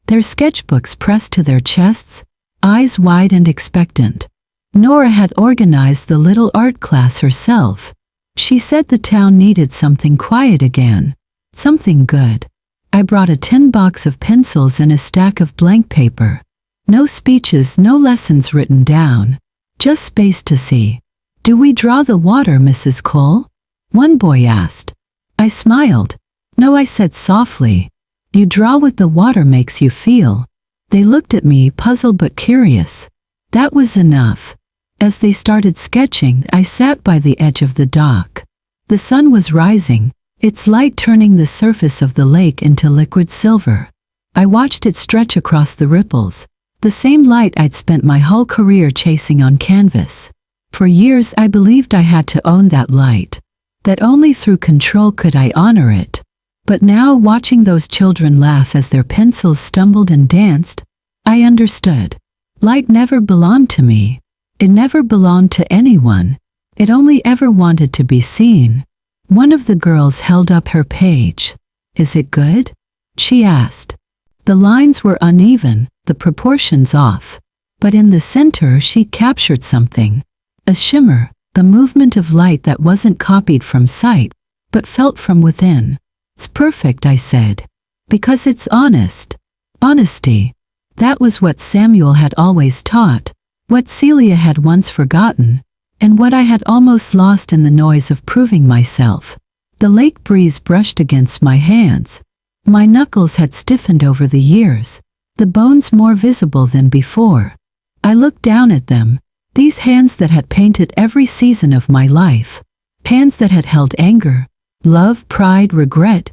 their sketchbooks pressed to their chests, eyes wide and expectant. Nora had organized the little art class herself. She said the town needed something quiet again, something good. I brought a tin box of pencils and a stack of blank paper. No speeches, no lessons written down, just space to see. "Do we draw the water, Mrs. Cole?" one boy asked. I smiled. "No," I said softly. "You draw what the water makes you feel." They looked at me, puzzled but curious. That was enough. As they started sketching, I sat by the edge of the dock. The sun was rising, its light turning the surface of the lake into liquid silver. I watched it stretch across the ripples, the same light I'd spent my whole career chasing on canvas. For years I believed I had to own that light, that only through control could I honor it. But now, watching those children laugh as their pencils stumbled and danced, I understood. Light never belonged to me. It never belonged to anyone. It only ever wanted to be seen. One of the girls held up her page. "Is it good?" she asked. The lines were uneven, the proportions off. But in the center she captured something. A shimmer, the movement of light that wasn't copied from sight, but felt from within. "It's perfect," I said. "Because it's honest." Honesty. That was what Samuel had always taught, what Celia had once forgotten, and what I had almost lost in the noise of proving myself. The lake breeze brushed against my hands. My knuckles had stiffened over the years, the bones more visible than before. I looked down at them, these hands that had painted every season of my life, hands that had held anger, love, pride, regret,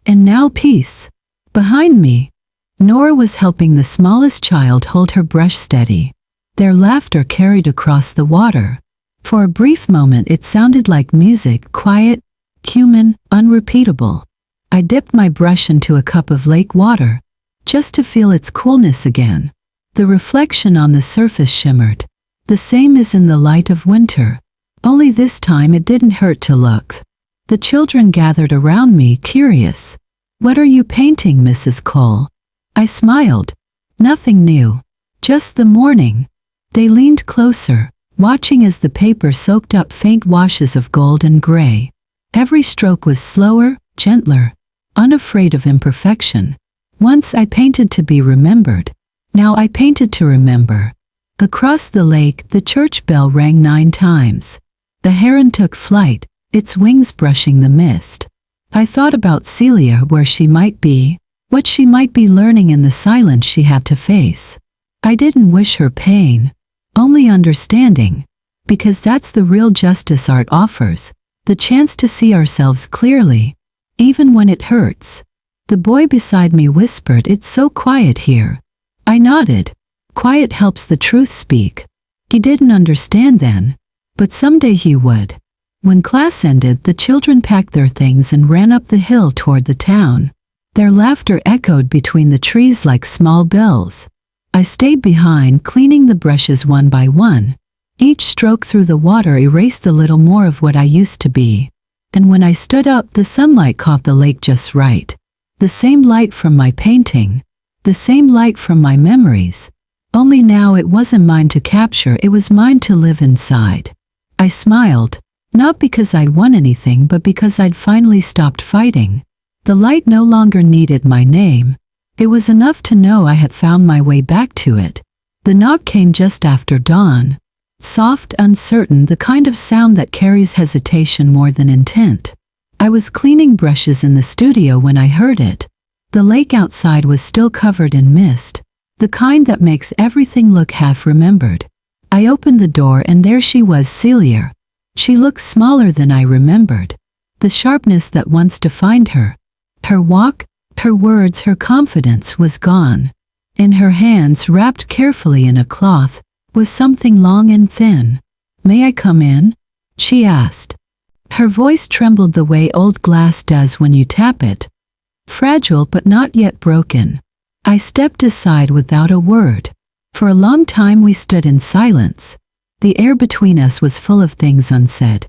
and now peace. Behind me, Nora was helping the smallest child hold her brush steady. Their laughter carried across the water. For a brief moment it sounded like music, quiet, human, unrepeatable. I dipped my brush into a cup of lake water, just to feel its coolness again. The reflection on the surface shimmered. The same as in the light of winter. Only this time it didn't hurt to look. The children gathered around me, curious. "What are you painting, Mrs. Cole?" I smiled. "Nothing new. Just the morning." They leaned closer, watching as the paper soaked up faint washes of gold and gray. Every stroke was slower, gentler, unafraid of imperfection. Once I painted to be remembered. Now I painted to remember. Across the lake, the church bell rang 9 times. The heron took flight, its wings brushing the mist. I thought about Celia, where she might be, what she might be learning in the silence she had to face. I didn't wish her pain, only understanding, because that's the real justice art offers, the chance to see ourselves clearly, even when it hurts. The boy beside me whispered, "It's so quiet here." I nodded. Quiet helps the truth speak. He didn't understand then, but someday he would. When class ended, the children packed their things and ran up the hill toward the town. Their laughter echoed between the trees like small bells. I stayed behind, cleaning the brushes one by one. Each stroke through the water erased a little more of what I used to be. And when I stood up, the sunlight caught the lake just right. The same light from my painting. The same light from my memories. Only now it wasn't mine to capture, it was mine to live inside. I smiled, not because I'd won anything but because I'd finally stopped fighting. The light no longer needed my name. It was enough to know I had found my way back to it. The knock came just after dawn. Soft, uncertain, the kind of sound that carries hesitation more than intent. I was cleaning brushes in the studio when I heard it. The lake outside was still covered in mist, the kind that makes everything look half-remembered. I opened the door and there she was, Celia. She looked smaller than I remembered. The sharpness that once defined her, her walk, her words, her confidence was gone. In her hands, wrapped carefully in a cloth, was something long and thin. "May I come in?" she asked. Her voice trembled the way old glass does when you tap it. Fragile but not yet broken. I stepped aside without a word. For a long time we stood in silence. The air between us was full of things unsaid.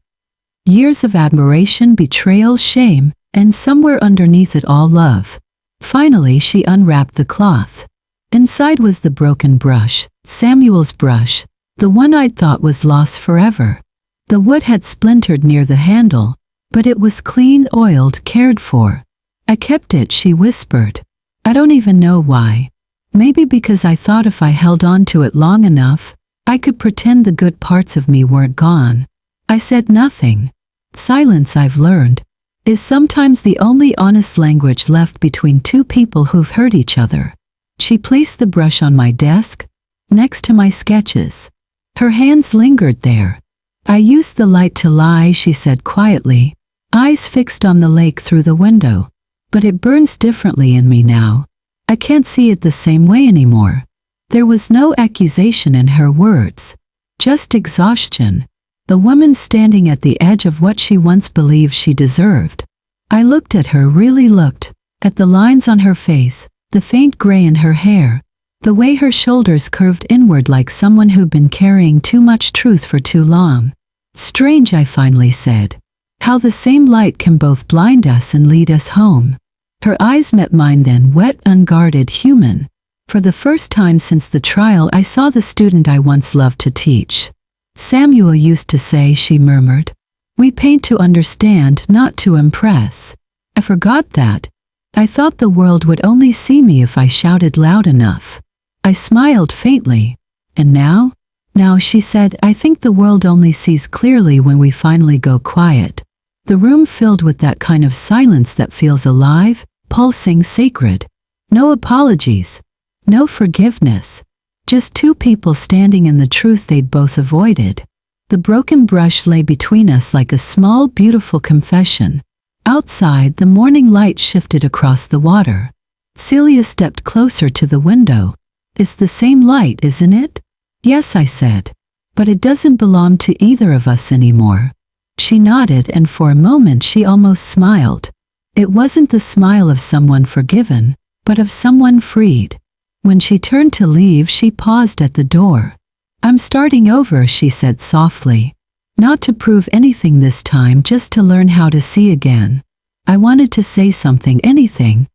Years of admiration, betrayal, shame, and somewhere underneath it all, love. Finally she unwrapped the cloth. Inside was the broken brush, Samuel's brush, the one I'd thought was lost forever. The wood had splintered near the handle, but it was clean, oiled, cared for. "I kept it," she whispered. I don't even know why. Maybe because I thought if I held on to it long enough, I could pretend the good parts of me weren't gone. I said nothing. Silence, I've learned, is sometimes the only honest language left between two people who've hurt each other. She placed the brush on my desk, next to my sketches. Her hands lingered there. "I used the light to lie," she said quietly, eyes fixed on the lake through the window. "But it burns differently in me now. I can't see it the same way anymore." There was no accusation in her words, just exhaustion. The woman standing at the edge of what she once believed she deserved. I looked at her, really looked, at the lines on her face, the faint gray in her hair, the way her shoulders curved inward like someone who'd been carrying too much truth for too long. "Strange," I finally said, "how the same light can both blind us and lead us home." Her eyes met mine then, wet, unguarded, human. For the first time since the trial I saw the student I once loved to teach. "Samuel used to say," she murmured, "we paint to understand, not to impress." I forgot that. I thought the world would only see me if I shouted loud enough. I smiled faintly. "And now?" "Now," she said, "I think the world only sees clearly when we finally go quiet." The room filled with that kind of silence that feels alive, pulsing, sacred. No apologies. No forgiveness. Just two people standing in the truth they'd both avoided. The broken brush lay between us like a small, beautiful confession. Outside, the morning light shifted across the water. Celia stepped closer to the window. "It's the same light, isn't it?" "Yes," I said. "But it doesn't belong to either of us anymore." She nodded, and for a moment she almost smiled. It wasn't the smile of someone forgiven, but of someone freed. When she turned to leave, she paused at the door. "I'm starting over," she said softly. "Not to prove anything this time, just to learn how to see again." I wanted to say something, anything,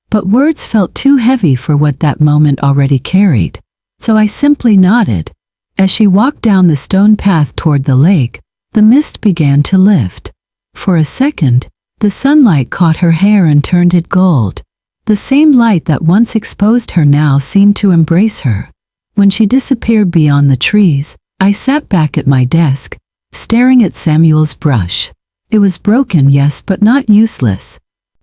but words felt too heavy for what that moment already carried. So I simply nodded. As she walked down the stone path toward the lake, the mist began to lift. For a second, the sunlight caught her hair and turned it gold. The same light that once exposed her now seemed to embrace her. When she disappeared beyond the trees, I sat back at my desk, staring at Samuel's brush. It was broken, yes, but not useless.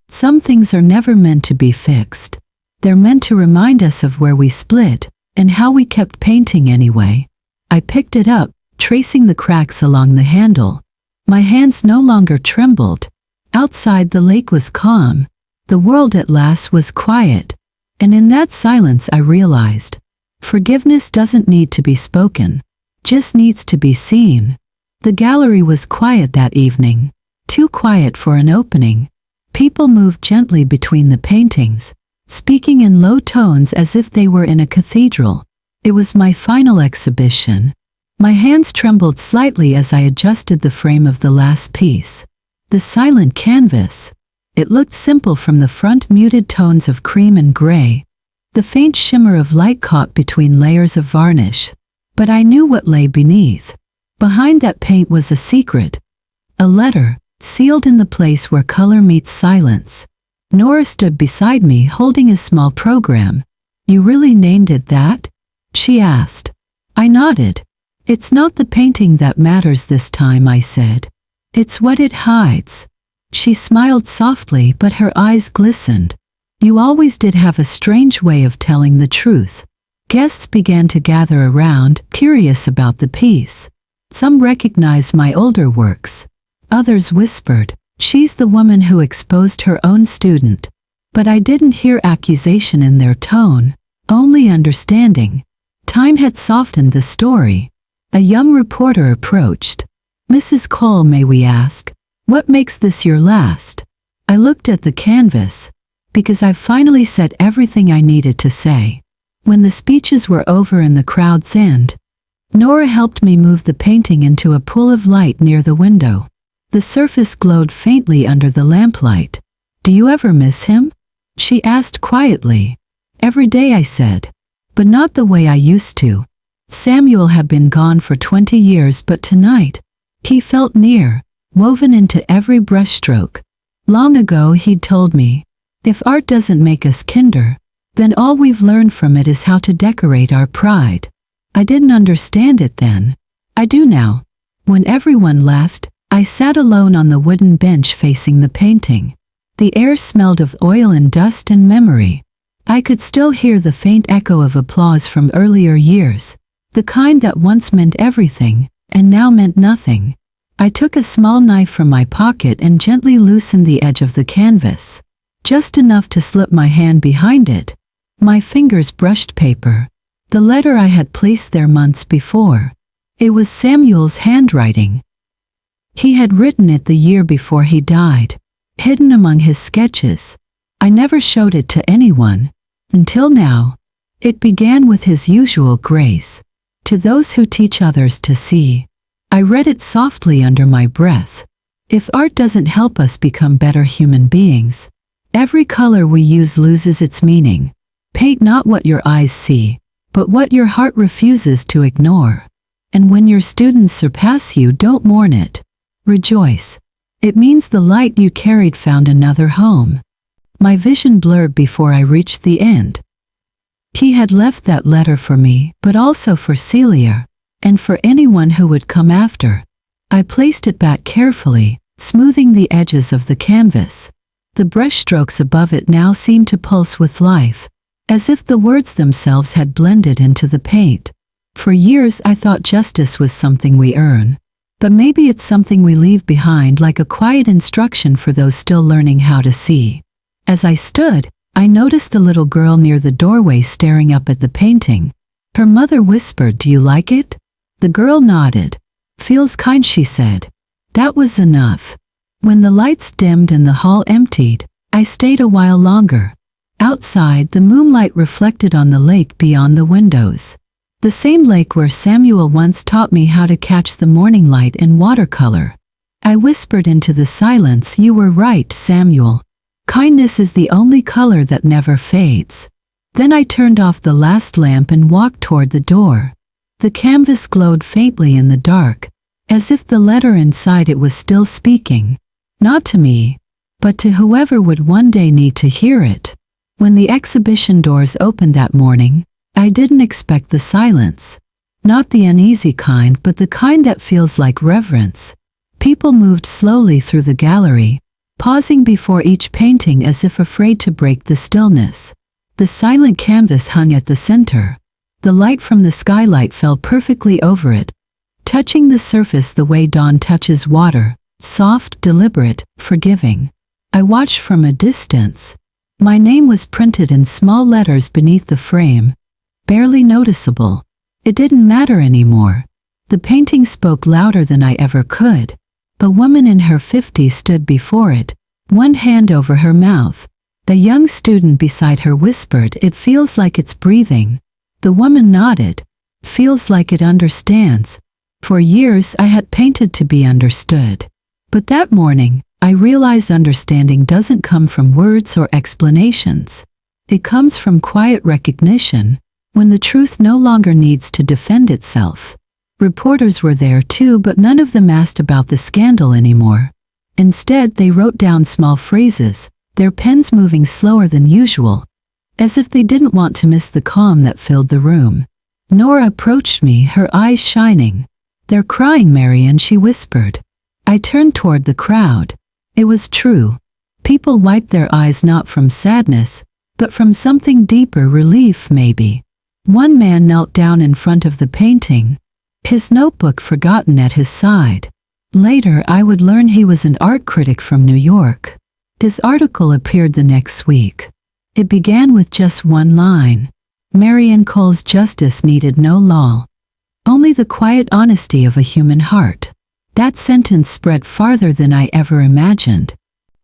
Some things are never meant to be fixed. They're meant to remind us of where we split, and how we kept painting anyway. I picked it up, tracing the cracks along the handle. My hands no longer trembled. Outside, the lake was calm. The world at last was quiet. And in that silence I realized, forgiveness doesn't need to be spoken, just needs to be seen. The gallery was quiet that evening, too quiet for an opening. People moved gently between the paintings, speaking in low tones as if they were in a cathedral. It was my final exhibition. My hands trembled slightly as I adjusted the frame of the last piece. The silent canvas. It looked simple from the front, muted tones of cream and gray. The faint shimmer of light caught between layers of varnish. But I knew what lay beneath. Behind that paint was a secret. A letter, sealed in the place where color meets silence. Nora stood beside me holding a small program. "You really named it that?" she asked. I nodded. "It's not the painting that matters this time," I said. "It's what it hides." She smiled softly, but her eyes glistened. "You always did have a strange way of telling the truth." Guests began to gather around, curious about the piece. Some recognized my older works. Others whispered, "She's the woman who exposed her own student." But I didn't hear accusation in their tone, only understanding. Time had softened the story. A young reporter approached. "Mrs. Cole, may we ask, what makes this your last?" I looked at the canvas, because I've finally said everything I needed to say. When the speeches were over and the crowd thinned, Nora helped me move the painting into a pool of light near the window. The surface glowed faintly under the lamplight. "Do you ever miss him?" she asked quietly. "Every day," I said, "but not the way I used to." Samuel had been gone for 20 years, but tonight, he felt near, woven into every brushstroke. Long ago he'd told me, if art doesn't make us kinder, then all we've learned from it is how to decorate our pride. I didn't understand it then. I do now. When everyone left, I sat alone on the wooden bench facing the painting. The air smelled of oil and dust and memory. I could still hear the faint echo of applause from earlier years, the kind that once meant everything, and now meant nothing. I took a small knife from my pocket and gently loosened the edge of the canvas, just enough to slip my hand behind it. My fingers brushed paper. The letter I had placed there months before. It was Samuel's handwriting. He had written it the year before he died, hidden among his sketches. I never showed it to anyone, until now. It began with his usual grace. "To those who teach others to see." I read it softly under my breath. If art doesn't help us become better human beings, every color we use loses its meaning. Paint not what your eyes see, but what your heart refuses to ignore. And when your students surpass you, don't mourn it. Rejoice. It means the light you carried found another home. My vision blurred before I reached the end. He had left that letter for me, but also for Celia, and for anyone who would come after. I placed it back carefully, smoothing the edges of the canvas. The brushstrokes above it now seemed to pulse with life, as if the words themselves had blended into the paint. For years I thought justice was something we earn. But maybe it's something we leave behind, like a quiet instruction for those still learning how to see. As I stood, I noticed a little girl near the doorway staring up at the painting. Her mother whispered, "Do you like it?" The girl nodded. "Feels kind," she said. That was enough. When the lights dimmed and the hall emptied, I stayed a while longer. Outside, the moonlight reflected on the lake beyond the windows. The same lake where Samuel once taught me how to catch the morning light in watercolor. I whispered into the silence, "You were right, Samuel. Kindness is the only color that never fades." Then I turned off the last lamp and walked toward the door. The canvas glowed faintly in the dark, as if the letter inside it was still speaking, not to me, but to whoever would one day need to hear it. When the exhibition doors opened that morning, I didn't expect the silence. Not the uneasy kind, but the kind that feels like reverence. People moved slowly through the gallery, pausing before each painting as if afraid to break the stillness. The silent canvas hung at the center. The light from the skylight fell perfectly over it, touching the surface the way dawn touches water, soft, deliberate, forgiving. I watched from a distance. My name was printed in small letters beneath the frame, barely noticeable. It didn't matter anymore. The painting spoke louder than I ever could. A woman in her 50s stood before it, one hand over her mouth. The young student beside her whispered, "It feels like it's breathing." The woman nodded. "Feels like it understands." For years I had painted to be understood. But that morning, I realized understanding doesn't come from words or explanations. It comes from quiet recognition, when the truth no longer needs to defend itself. Reporters were there too, but none of them asked about the scandal anymore. Instead, they wrote down small phrases, their pens moving slower than usual, as if they didn't want to miss the calm that filled the room. Nora approached me, her eyes shining. "They're crying, Marianne," she whispered. I turned toward the crowd. It was true. People wiped their eyes not from sadness, but from something deeper, relief maybe. One man knelt down in front of the painting, his notebook forgotten at his side. Later I would learn he was an art critic from New York. His article appeared the next week. It began with just one line. Marianne Cole's justice needed no law, only the quiet honesty of a human heart. That sentence spread farther than I ever imagined.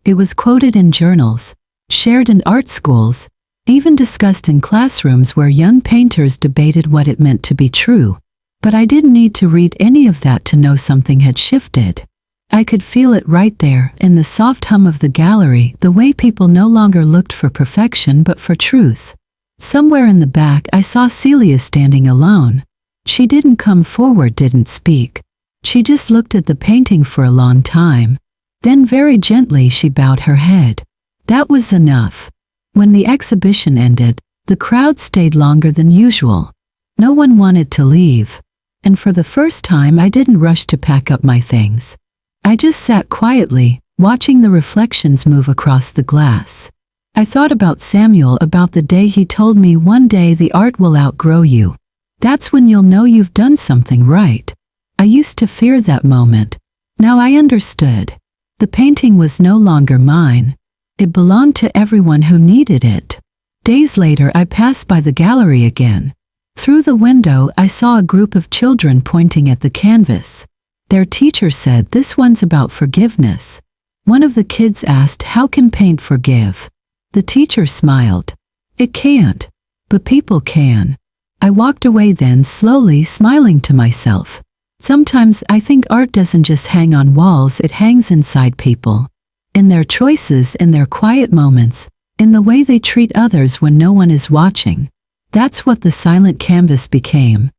It was quoted in journals, shared in art schools, even discussed in classrooms where young painters debated what it meant to be true. But I didn't need to read any of that to know something had shifted. I could feel it right there, in the soft hum of the gallery, the way people no longer looked for perfection but for truth. Somewhere in the back I saw Celia standing alone. She didn't come forward, didn't speak. She just looked at the painting for a long time. Then very gently she bowed her head. That was enough. When the exhibition ended, the crowd stayed longer than usual. No one wanted to leave. And for the first time I didn't rush to pack up my things. I just sat quietly, watching the reflections move across the glass. I thought about Samuel, about the day he told me, "One day the art will outgrow you. That's when you'll know you've done something right." I used to fear that moment. Now I understood. The painting was no longer mine. It belonged to everyone who needed it. Days later I passed by the gallery again. Through the window I saw a group of children pointing at the canvas. Their teacher said, "This one's about forgiveness." One of the kids asked, "How can paint forgive?" The teacher smiled. "It can't, but people can." I walked away then, slowly, smiling to myself. Sometimes I think art doesn't just hang on walls, it hangs inside people. In their choices, in their quiet moments, in the way they treat others when no one is watching. That's what the silent canvas became.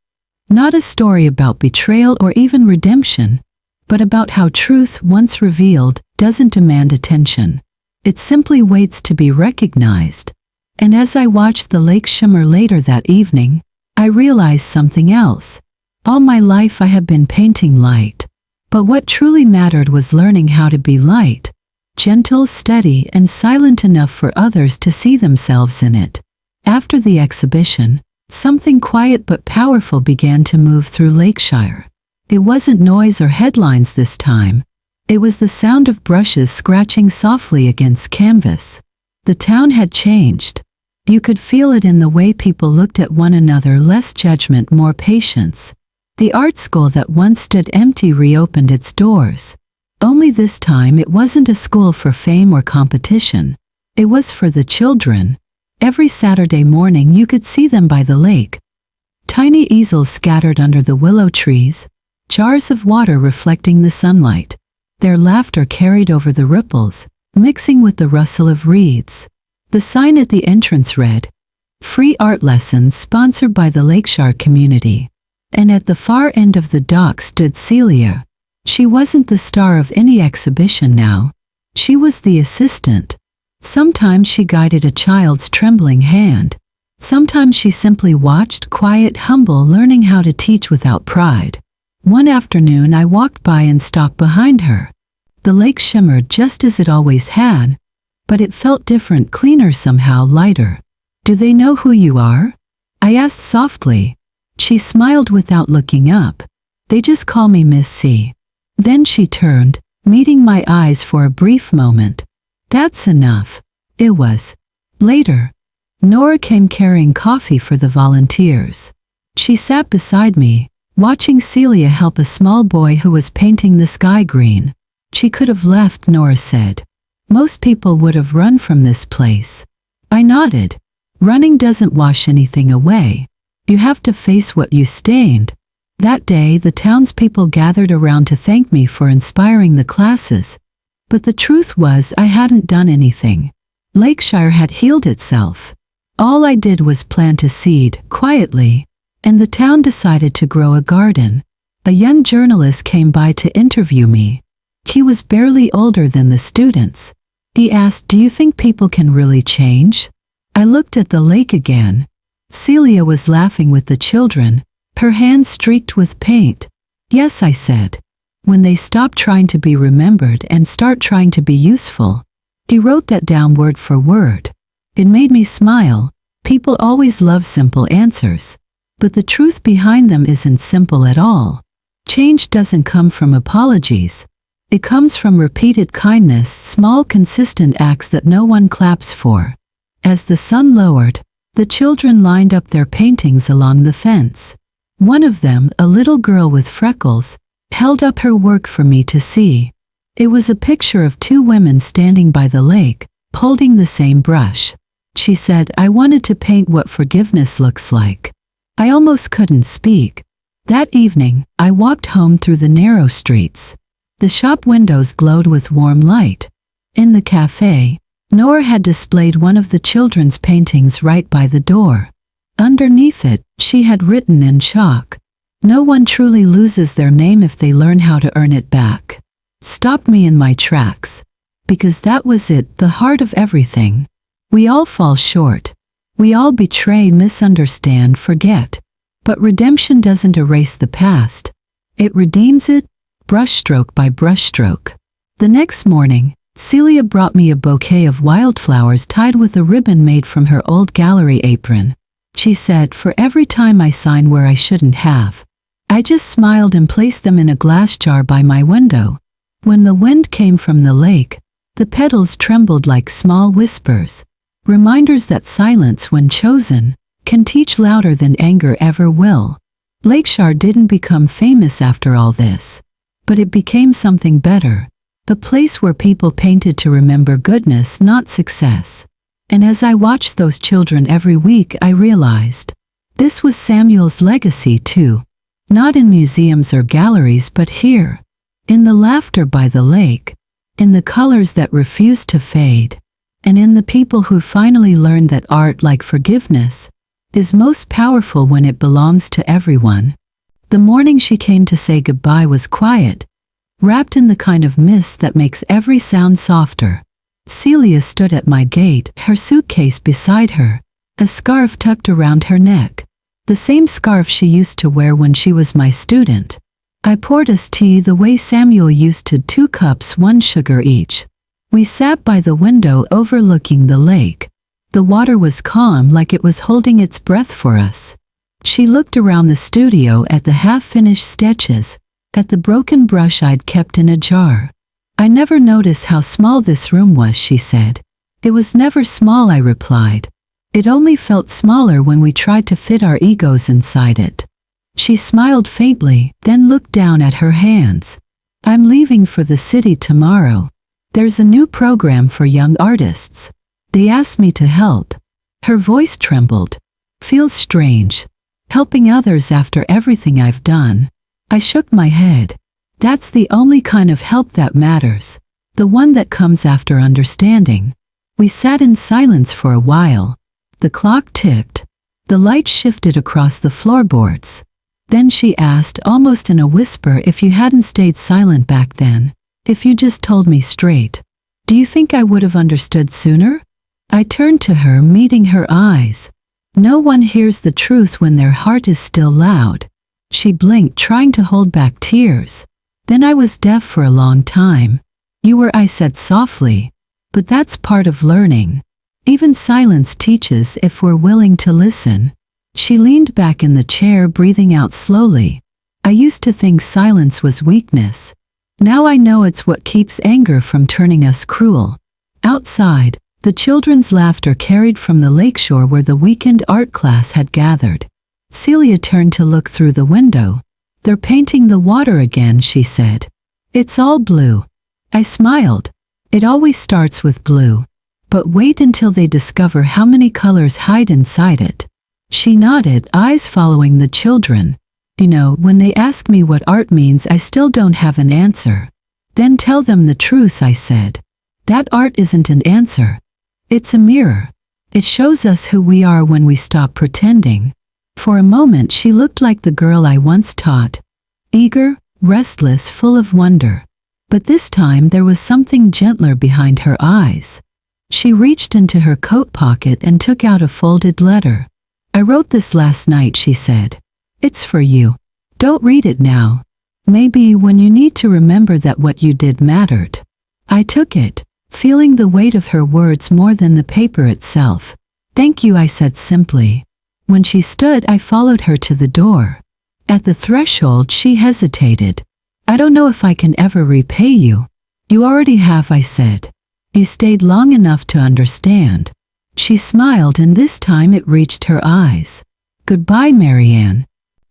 Not a story about betrayal or even redemption, but about how truth, once revealed, doesn't demand attention. It simply waits to be recognized. And as I watched the lake shimmer later that evening, I realized something else. All my life I have been painting light. But what truly mattered was learning how to be light, gentle, steady, and silent enough for others to see themselves in it. After the exhibition, something quiet but powerful began to move through Lakeshire. It wasn't noise or headlines this time. It was the sound of brushes scratching softly against canvas. The town had changed. You could feel it in the way people looked at one another, less judgment, more patience. The art school that once stood empty reopened its doors. Only this time it wasn't a school for fame or competition. It was for the children. Every Saturday morning you could see them by the lake. Tiny easels scattered under the willow trees, jars of water reflecting the sunlight. Their laughter carried over the ripples, mixing with the rustle of reeds. The sign at the entrance read, "Free art lessons sponsored by the Lakeshore community." And at the far end of the dock stood Celia. She wasn't the star of any exhibition now. She was the assistant. Sometimes she guided a child's trembling hand. Sometimes she simply watched, quiet, humble, learning how to teach without pride. One afternoon I walked by and stopped behind her. The lake shimmered just as it always had, but it felt different, cleaner, somehow lighter. "Do they know who you are?" I asked softly. She smiled without looking up. "They just call me Miss C." Then she turned, meeting my eyes for a brief moment. "That's enough." It was. Later, Nora came carrying coffee for the volunteers. She sat beside me, watching Celia help a small boy who was painting the sky green. "She could have left," Nora said. "Most people would have run from this place." I nodded. "Running doesn't wash anything away. You have to face what you stained." That day the townspeople gathered around to thank me for inspiring the classes. But the truth was I hadn't done anything. Lakeshire had healed itself. All I did was plant a seed, quietly, and the town decided to grow a garden. A young journalist came by to interview me. He was barely older than the students. He asked, "Do you think people can really change?" I looked at the lake again. Celia was laughing with the children, her hands streaked with paint. "Yes," I said. "When they stop trying to be remembered and start trying to be useful." He wrote that down word for word. It made me smile. People always love simple answers. But the truth behind them isn't simple at all. Change doesn't come from apologies. It comes from repeated kindness, small consistent acts that no one claps for. As the sun lowered, the children lined up their paintings along the fence. One of them, a little girl with freckles, held up her work for me to see. It was a picture of two women standing by the lake, holding the same brush. She said, "I wanted to paint what forgiveness looks like." I almost couldn't speak. That evening, I walked home through the narrow streets. The shop windows glowed with warm light. In the cafe, Nora had displayed one of the children's paintings right by the door. Underneath it, she had written in chalk, "No one truly loses their name if they learn how to earn it back." Stopped me in my tracks. Because that was it, the heart of everything. We all fall short. We all betray, misunderstand, forget. But redemption doesn't erase the past. It redeems it, brushstroke by brushstroke. The next morning, Celia brought me a bouquet of wildflowers tied with a ribbon made from her old gallery apron. She said, "For every time I sign where I shouldn't have." I just smiled and placed them in a glass jar by my window. When the wind came from the lake, the petals trembled like small whispers, reminders that silence, when chosen, can teach louder than anger ever will. Lakeshore didn't become famous after all this, but it became something better, a place where people painted to remember goodness, not success. And as I watched those children every week, I realized this was Samuel's legacy too. Not in museums or galleries, but here, in the laughter by the lake, in the colors that refused to fade, and in the people who finally learned that art, like forgiveness, is most powerful when it belongs to everyone. The morning she came to say goodbye was quiet, wrapped in the kind of mist that makes every sound softer. Celia stood at my gate, her suitcase beside her, a scarf tucked around her neck, the same scarf she used to wear when she was my student. I poured us tea the way Samuel used to, 2 cups, 1 sugar each. We sat by the window overlooking the lake. The water was calm, like it was holding its breath for us. She looked around the studio at the half-finished sketches, at the broken brush I'd kept in a jar. "I never noticed how small this room was," she said. "It was never small," I replied. "It only felt smaller when we tried to fit our egos inside it." She smiled faintly, then looked down at her hands. "I'm leaving for the city tomorrow. There's a new program for young artists. They asked me to help." Her voice trembled. Feels strange. Helping others after everything I've done. I shook my head. That's the only kind of help that matters. The one that comes after understanding. We sat in silence for a while. The clock ticked. The light shifted across the floorboards. Then she asked, almost in a whisper, if you hadn't stayed silent back then, if you just told me straight, do you think I would have understood sooner? I turned to her, meeting her eyes. No one hears the truth when their heart is still loud. She blinked, trying to hold back tears. Then I was deaf for a long time. You were, I said softly. But that's part of learning. Even silence teaches if we're willing to listen. She leaned back in the chair, breathing out slowly. I used to think silence was weakness. Now I know it's what keeps anger from turning us cruel. Outside, the children's laughter carried from the lakeshore where the weekend art class had gathered. Celia turned to look through the window. They're painting the water again, she said. It's all blue. I smiled. It always starts with blue. But wait until they discover how many colors hide inside it. She nodded, eyes following the children. You know, when they ask me what art means, I still don't have an answer. Then tell them the truth, I said. That art isn't an answer. It's a mirror. It shows us who we are when we stop pretending. For a moment she looked like the girl I once taught. Eager, restless, full of wonder. But this time there was something gentler behind her eyes. She reached into her coat pocket and took out a folded letter. I wrote this last night, she said. It's for you. Don't read it now. Maybe when you need to remember that what you did mattered. I took it, feeling the weight of her words more than the paper itself. Thank you, I said simply. When she stood, I followed her to the door. At the threshold, she hesitated. I don't know if I can ever repay you. You already have, I said. You stayed long enough to understand. She smiled, and this time it reached her eyes. Goodbye, Marianne.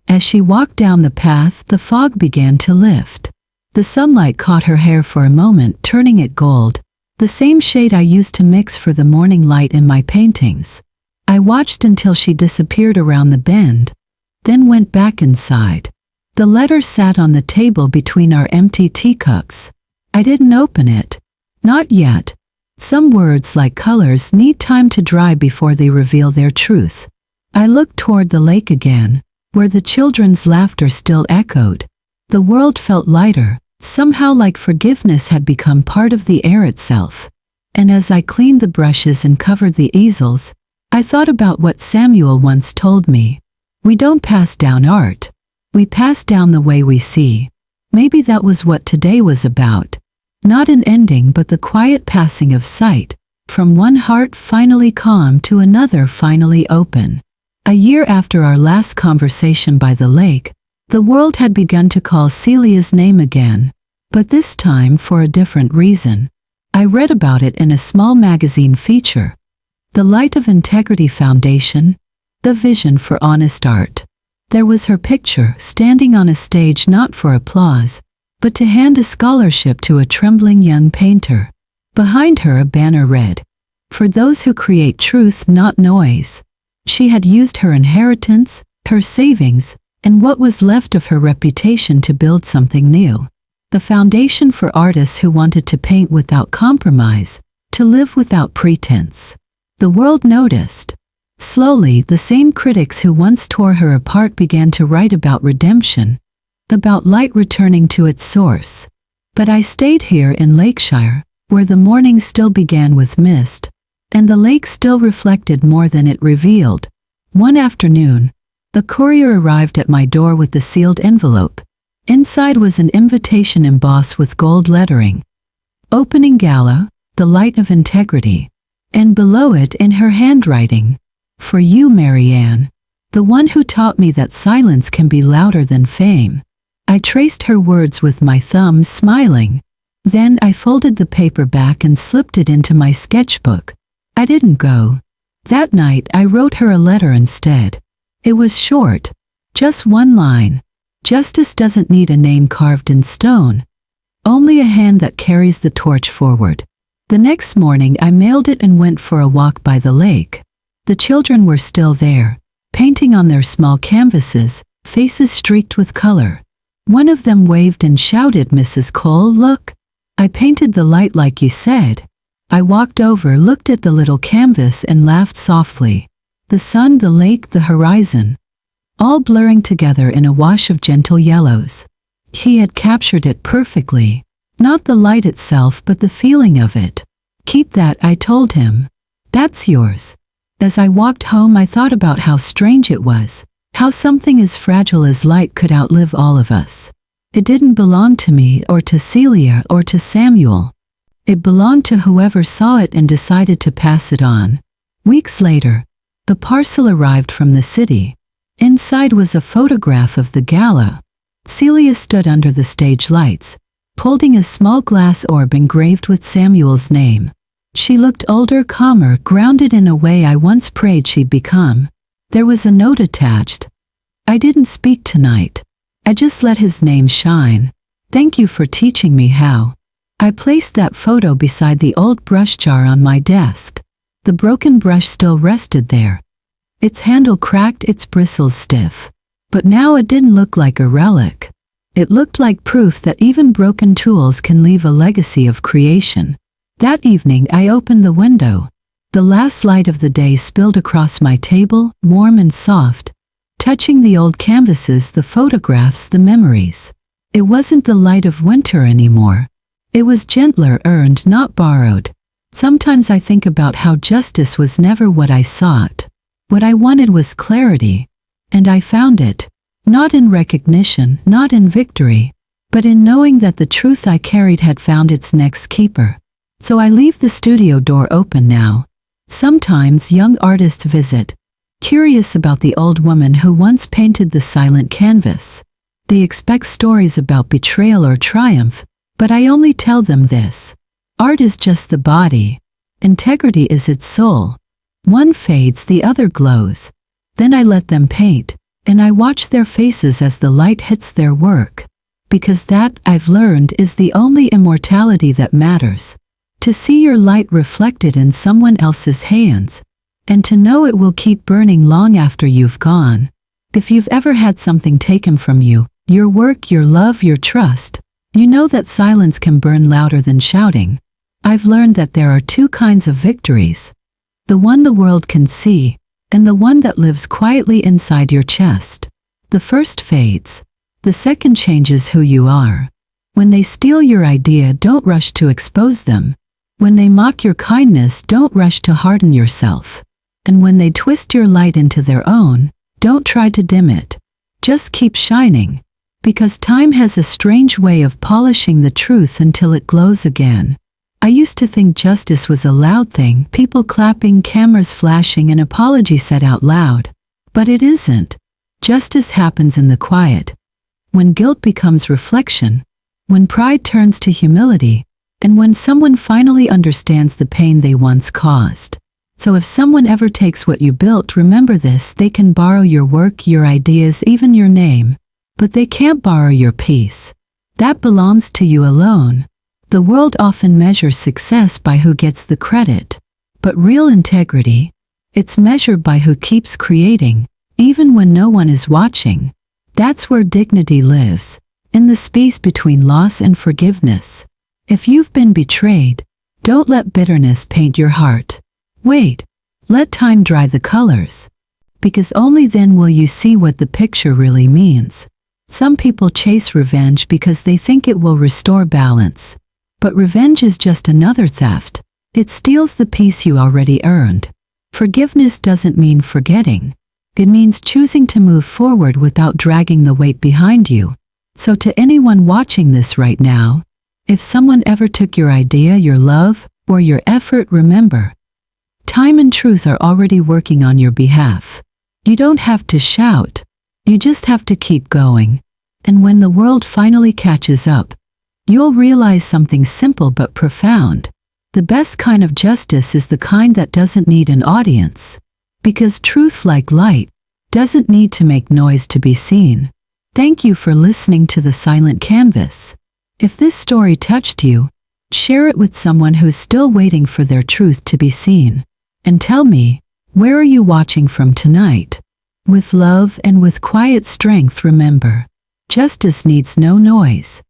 As she walked down the path, the fog began to lift. The sunlight caught her hair for a moment, turning it gold, the same shade I used to mix for the morning light in my paintings. I watched until she disappeared around the bend, then went back inside. The letter sat on the table between our empty teacups. I didn't open it. Not yet. Some words, like colors, need time to dry before they reveal their truth. I looked toward the lake again, where the children's laughter still echoed. The world felt lighter, somehow like forgiveness had become part of the air itself. And as I cleaned the brushes and covered the easels, I thought about what Samuel once told me. We don't pass down art. We pass down the way we see. Maybe that was what today was about. Not an ending, but the quiet passing of sight, from one heart finally calm to another finally open. A year after our last conversation by the lake, the world had begun to call Celia's name again, but this time for a different reason. I read about it in a small magazine feature. The Light of Integrity Foundation, the vision for honest art. There was her picture, standing on a stage not for applause, but to hand a scholarship to a trembling young painter. Behind her a banner read, "For those who create truth, not noise." She had used her inheritance, her savings, and what was left of her reputation to build something new. The foundation for artists who wanted to paint without compromise, to live without pretense. The world noticed. Slowly, the same critics who once tore her apart began to write about redemption, about light returning to its source. But I stayed here in Lakeshire, where the morning still began with mist, and the lake still reflected more than it revealed. One afternoon, the courier arrived at my door with a sealed envelope. Inside was an invitation embossed with gold lettering. Opening Gala, the Light of Integrity. And below it, in her handwriting, "For you, Marianne, the one who taught me that silence can be louder than fame." I traced her words with my thumb, smiling. Then I folded the paper back and slipped it into my sketchbook. I didn't go. That night I wrote her a letter instead. It was short, just one line. Justice doesn't need a name carved in stone, only a hand that carries the torch forward. The next morning I mailed it and went for a walk by the lake. The children were still there, painting on their small canvases, faces streaked with color. One of them waved and shouted, "Mrs. Cole, look! I painted the light like you said." I walked over, looked at the little canvas and laughed softly. The sun, the lake, the horizon, all blurring together in a wash of gentle yellows. He had captured it perfectly. Not the light itself, but the feeling of it. "Keep that," I told him. "That's yours." As I walked home, I thought about how strange it was, how something as fragile as light could outlive all of us. It didn't belong to me or to Celia or to Samuel. It belonged to whoever saw it and decided to pass it on. Weeks later, the parcel arrived from the city. Inside was a photograph of the gala. Celia stood under the stage lights, holding a small glass orb engraved with Samuel's name. She looked older, calmer, grounded in a way I once prayed she'd become. There was a note attached. "I didn't speak tonight. I just let his name shine. Thank you for teaching me how." I placed that photo beside the old brush jar on my desk. The broken brush still rested there. Its handle cracked, its bristles stiff. But now it didn't look like a relic. It looked like proof that even broken tools can leave a legacy of creation. That evening I opened the window. The last light of the day spilled across my table, warm and soft, touching the old canvases, the photographs, the memories. It wasn't the light of winter anymore. It was gentler, earned, not borrowed. Sometimes I think about how justice was never what I sought. What I wanted was clarity. And I found it. Not in recognition, not in victory, but in knowing that the truth I carried had found its next keeper. So I leave the studio door open now. Sometimes young artists visit, curious about the old woman who once painted the silent canvas. They expect stories about betrayal or triumph, but I only tell them this. Art is just the body. Integrity is its soul. One fades, the other glows. Then I let them paint, and I watch their faces as the light hits their work. Because that, I've learned, is the only immortality that matters. To see your light reflected in someone else's hands, and to know it will keep burning long after you've gone. If you've ever had something taken from you, your work, your love, your trust, you know that silence can burn louder than shouting. I've learned that there are two kinds of victories. The one the world can see, and the one that lives quietly inside your chest. The first fades. The second changes who you are. When they steal your idea, don't rush to expose them. When they mock your kindness, don't rush to harden yourself. And when they twist your light into their own, don't try to dim it. Just keep shining. Because time has a strange way of polishing the truth until it glows again. I used to think justice was a loud thing, people clapping, cameras flashing, and apology said out loud. But it isn't. Justice happens in the quiet. When guilt becomes reflection, when pride turns to humility, and when someone finally understands the pain they once caused. So if someone ever takes what you built, remember this: they can borrow your work, your ideas, even your name. But they can't borrow your peace. That belongs to you alone. The world often measures success by who gets the credit. But real integrity, it's measured by who keeps creating, even when no one is watching. That's where dignity lives, in the space between loss and forgiveness. If you've been betrayed, don't let bitterness paint your heart. Wait, let time dry the colors. Because only then will you see what the picture really means. Some people chase revenge because they think it will restore balance. But revenge is just another theft. It steals the peace you already earned. Forgiveness doesn't mean forgetting. It means choosing to move forward without dragging the weight behind you. So to anyone watching this right now, if someone ever took your idea, your love, or your effort, remember, time and truth are already working on your behalf. You don't have to shout. You just have to keep going. And when the world finally catches up, you'll realize something simple but profound. The best kind of justice is the kind that doesn't need an audience. Because truth, like light, doesn't need to make noise to be seen. Thank you for listening to The Silent Canvas. If this story touched you, share it with someone who's still waiting for their truth to be seen. And tell me, Where are you watching from tonight? With love and with quiet strength, remember, justice needs no noise.